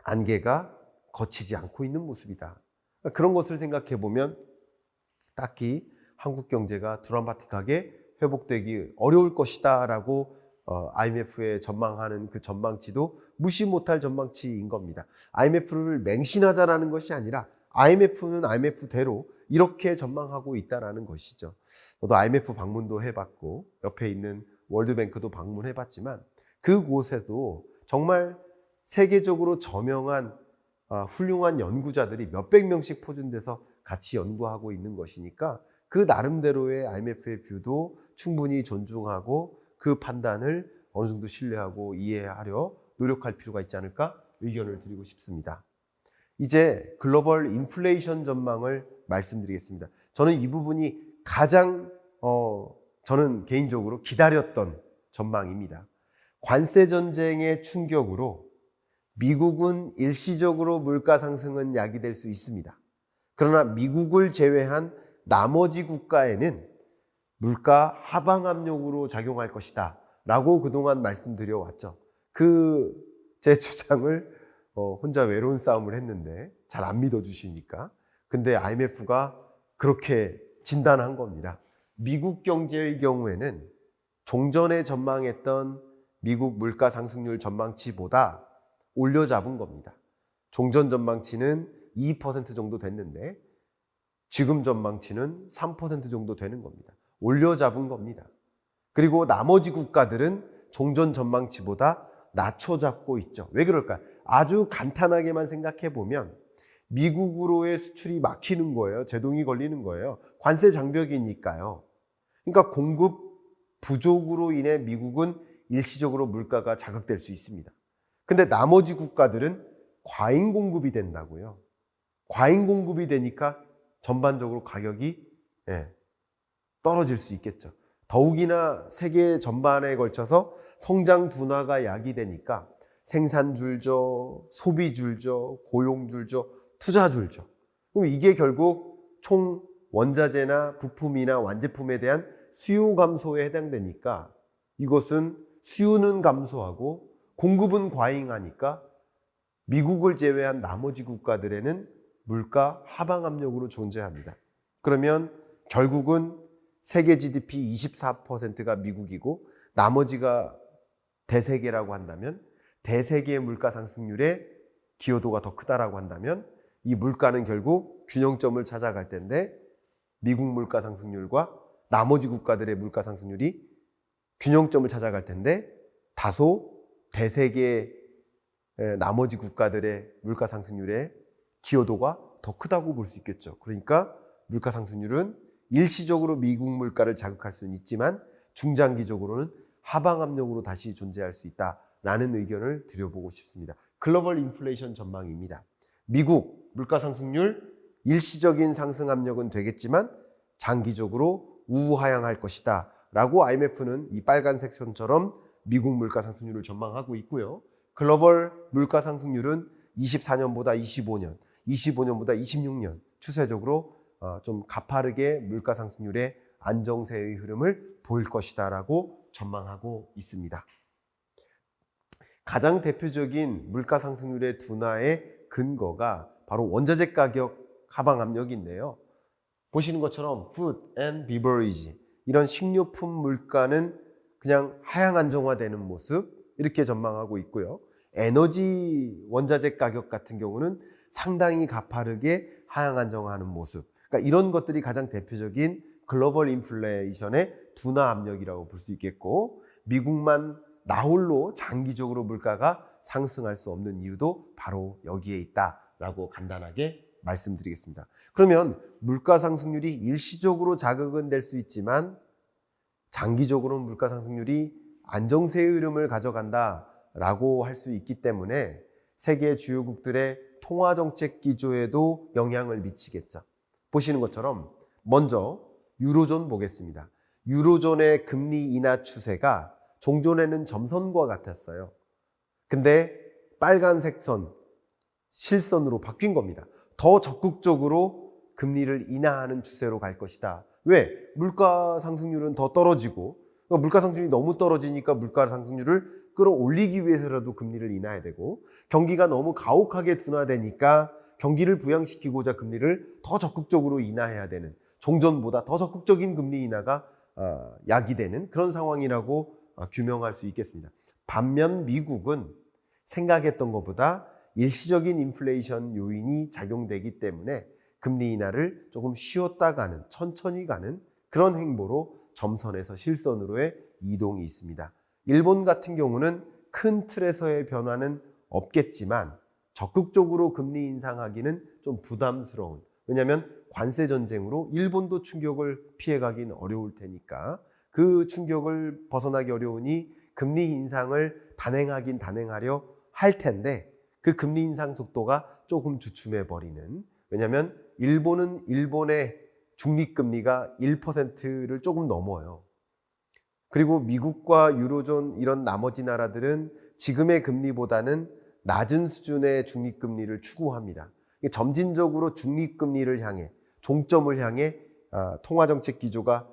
안개가 거치지 않고 있는 모습이다. 그런 것을 생각해 보면 딱히 한국 경제가 드라마틱하게 회복되기 어려울 것이다 라고 IMF에 전망하는 그 전망치도 무시 못할 전망치인 겁니다. IMF를 맹신하자라는 것이 아니라 IMF는 IMF대로 이렇게 전망하고 있다는 것이죠. 저도 IMF 방문도 해봤고 옆에 있는 월드뱅크도 방문해봤지만 그곳에도 정말 세계적으로 저명한 훌륭한 연구자들이 몇백 명씩 포진돼서 같이 연구하고 있는 것이니까 그 나름대로의 IMF의 뷰도 충분히 존중하고 그 판단을 어느 정도 신뢰하고 이해하려 노력할 필요가 있지 않을까 의견을 드리고 싶습니다. 이제 글로벌 인플레이션 전망을 말씀드리겠습니다. 저는 이 부분이 가장 저는 개인적으로 기다렸던 전망입니다. 관세 전쟁의 충격으로 미국은 일시적으로 물가 상승은 야기될 수 있습니다. 그러나 미국을 제외한 나머지 국가에는 물가 하방 압력으로 작용할 것이다 라고 그동안 말씀드려 왔죠. 제 주장을 혼자 외로운 싸움을 했는데 잘 안 믿어주시니까. 근데 IMF가 그렇게 진단한 겁니다. 미국 경제의 경우에는 종전에 전망했던 미국 물가 상승률 전망치보다 올려잡은 겁니다. 종전 전망치는 2% 정도 됐는데 지금 전망치는 3% 정도 되는 겁니다. 올려잡은 겁니다. 그리고 나머지 국가들은 종전 전망치보다 낮춰잡고 있죠. 왜 그럴까요? 아주 간단하게만 생각해 보면 미국으로의 수출이 막히는 거예요. 제동이 걸리는 거예요. 관세 장벽이니까요. 그러니까 공급 부족으로 인해 미국은 일시적으로 물가가 자극될 수 있습니다. 근데 나머지 국가들은 과잉 공급이 된다고요. 과잉 공급이 되니까 전반적으로 가격이 떨어질 수 있겠죠. 더욱이나 세계 전반에 걸쳐서 성장 둔화가 야기되니까 생산 줄죠, 소비 줄죠, 고용 줄죠, 투자 줄죠. 그럼 이게 결국 총 원자재나 부품이나 완제품에 대한 수요 감소에 해당되니까 이것은 수요는 감소하고 공급은 과잉하니까 미국을 제외한 나머지 국가들에는 물가 하방 압력으로 존재합니다. 그러면 결국은 세계 GDP 24%가 미국이고 나머지가 대세계라고 한다면 대세계의 물가 상승률의 기여도가 더 크다라고 한다면 이 물가는 결국 균형점을 찾아갈 텐데 미국 물가 상승률과 나머지 국가들의 물가 상승률이 균형점을 찾아갈 텐데 다소 대세계 나머지 국가들의 물가 상승률의 기여도가 더 크다고 볼 수 있겠죠. 그러니까 물가 상승률은 일시적으로 미국 물가를 자극할 수는 있지만 중장기적으로는 하방 압력으로 다시 존재할 수 있다라는 의견을 드려보고 싶습니다. 글로벌 인플레이션 전망입니다. 미국 물가 상승률 일시적인 상승 압력은 되겠지만 장기적으로 우하향할 것이다 라고 IMF는 이 빨간색 선처럼 미국 물가 상승률을 전망하고 있고요. 글로벌 물가 상승률은 24년보다 25년, 25년보다 26년 추세적으로 좀 가파르게 물가 상승률의 안정세의 흐름을 보일 것이다라고 전망하고 있습니다. 가장 대표적인 물가 상승률의 둔화의 근거가 바로 원자재 가격 하방 압력인데요. 보시는 것처럼 food and beverage 이런 식료품 물가는 그냥 하향 안정화되는 모습 이렇게 전망하고 있고요. 에너지 원자재 가격 같은 경우는 상당히 가파르게 하향 안정화하는 모습. 그러니까 이런 것들이 가장 대표적인 글로벌 인플레이션의 둔화 압력이라고 볼 수 있겠고 미국만 나홀로 장기적으로 물가가 상승할 수 없는 이유도 바로 여기에 있다라고 간단하게 말씀드리겠습니다. 그러면 물가 상승률이 일시적으로 자극은 될 수 있지만 장기적으로는 물가 상승률이 안정세의 흐름을 가져간다라고 할 수 있기 때문에 세계 주요국들의 통화정책 기조에도 영향을 미치겠죠. 보시는 것처럼 먼저 유로존 보겠습니다. 유로존의 금리 인하 추세가 종전에는 점선과 같았어요. 근데 빨간색 선, 실선으로 바뀐 겁니다. 더 적극적으로 금리를 인하하는 추세로 갈 것이다. 왜? 물가 상승률은 더 떨어지고, 물가 상승률이 너무 떨어지니까 물가 상승률을 끌어올리기 위해서라도 금리를 인하해야 되고, 경기가 너무 가혹하게 둔화되니까 경기를 부양시키고자 금리를 더 적극적으로 인하해야 되는, 종전보다 더 적극적인 금리 인하가 야기되는 그런 상황이라고 규명할 수 있겠습니다. 반면 미국은 생각했던 것보다 일시적인 인플레이션 요인이 작용되기 때문에 금리 인하를 조금 쉬었다 가는, 천천히 가는 그런 행보로 점선에서 실선으로의 이동이 있습니다. 일본 같은 경우는 큰 틀에서의 변화는 없겠지만 적극적으로 금리 인상하기는 좀 부담스러운, 왜냐하면 관세 전쟁으로 일본도 충격을 피해가긴 어려울 테니까 그 충격을 벗어나기 어려우니 금리 인상을 단행하긴 단행하려 할 텐데 그 금리 인상 속도가 조금 주춤해 버리는, 왜냐하면 일본은 일본의 중립금리가 1%를 조금 넘어요. 그리고 미국과 유로존 이런 나머지 나라들은 지금의 금리보다는 낮은 수준의 중립금리를 추구합니다. 점진적으로 중립금리를 향해, 종점을 향해 통화정책 기조가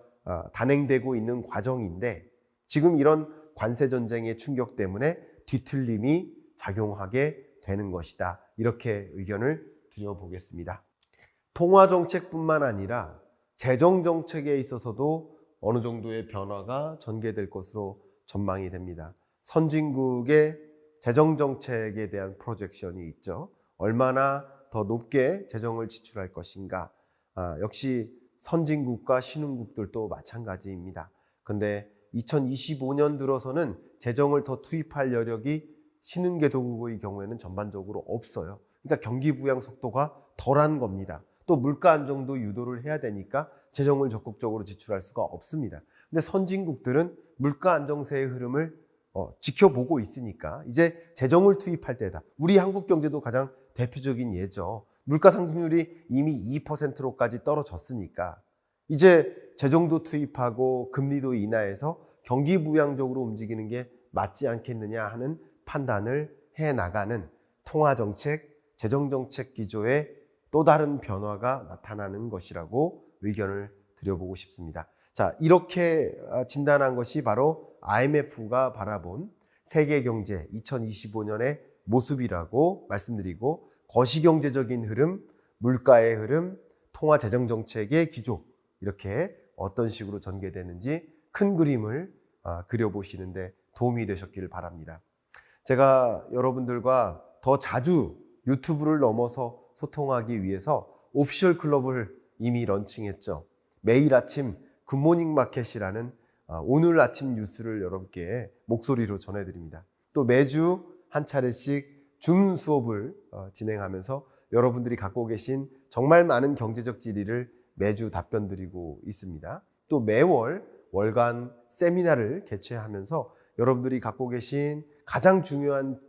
단행되고 있는 과정인데 지금 이런 관세전쟁의 충격 때문에 뒤틀림이 작용하게 되는 것이다. 이렇게 의견을 드려보겠습니다. 통화정책뿐만 아니라 재정정책에 있어서도 어느 정도의 변화가 전개될 것으로 전망이 됩니다. 선진국의 재정정책에 대한 프로젝션이 있죠. 얼마나 더 높게 재정을 지출할 것인가. 역시 선진국과 신흥국들도 마찬가지입니다. 그런데 2025년 들어서는 재정을 더 투입할 여력이 신흥개도국의 경우에는 전반적으로 없어요. 그러니까 경기 부양 속도가 덜한 겁니다. 또 물가 안정도 유도를 해야 되니까 재정을 적극적으로 지출할 수가 없습니다. 근데 선진국들은 물가 안정세의 흐름을 지켜보고 있으니까 이제 재정을 투입할 때다. 우리 한국 경제도 가장 대표적인 예죠. 물가 상승률이 이미 2%로까지 떨어졌으니까 이제 재정도 투입하고 금리도 인하해서 경기 부양적으로 움직이는 게 맞지 않겠느냐 하는 판단을 해나가는 통화정책, 재정정책 기조의 또 다른 변화가 나타나는 것이라고 의견을 드려보고 싶습니다. 자, 이렇게 진단한 것이 바로 IMF가 바라본 세계경제 2025년의 모습이라고 말씀드리고, 거시경제적인 흐름, 물가의 흐름, 통화재정정책의 기조, 이렇게 어떤 식으로 전개되는지 큰 그림을 그려보시는데 도움이 되셨기를 바랍니다. 제가 여러분들과 더 자주 유튜브를 넘어서 소통하기 위해서 오피셜 클럽을 이미 런칭했죠. 매일 아침 굿모닝 마켓이라는 오늘 아침 뉴스를 여러분께 목소리로 전해드립니다. 또 매주 한 차례씩 줌 수업을 진행하면서 여러분들이 갖고 계신 정말 많은 경제적 질의를 매주 답변 드리고 있습니다. 또 매월 월간 세미나를 개최하면서 여러분들이 갖고 계신 가장 중요한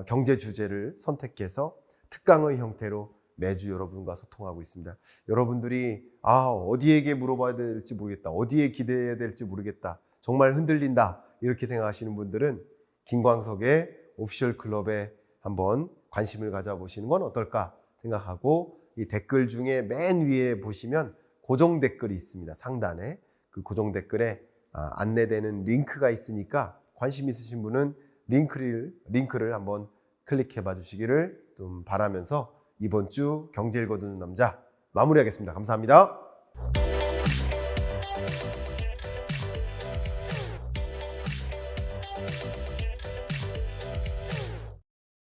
경제 주제를 선택해서 특강의 형태로 매주 여러분과 소통하고 있습니다. 여러분들이 어디에게 물어봐야 될지 모르겠다, 어디에 기대해야 될지 모르겠다, 정말 흔들린다 이렇게 생각하시는 분들은 김광석의 오피셜 클럽에 한번 관심을 가져보시는 건 어떨까 생각하고, 이 댓글 중에 맨 위에 보시면 고정 댓글이 있습니다. 상단에 그 고정 댓글에 안내되는 링크가 있으니까 관심 있으신 분은 링크를 한번 클릭해 봐 주시기를 좀 바라면서 이번 주 경제 읽어주는 남자 마무리하겠습니다. 감사합니다.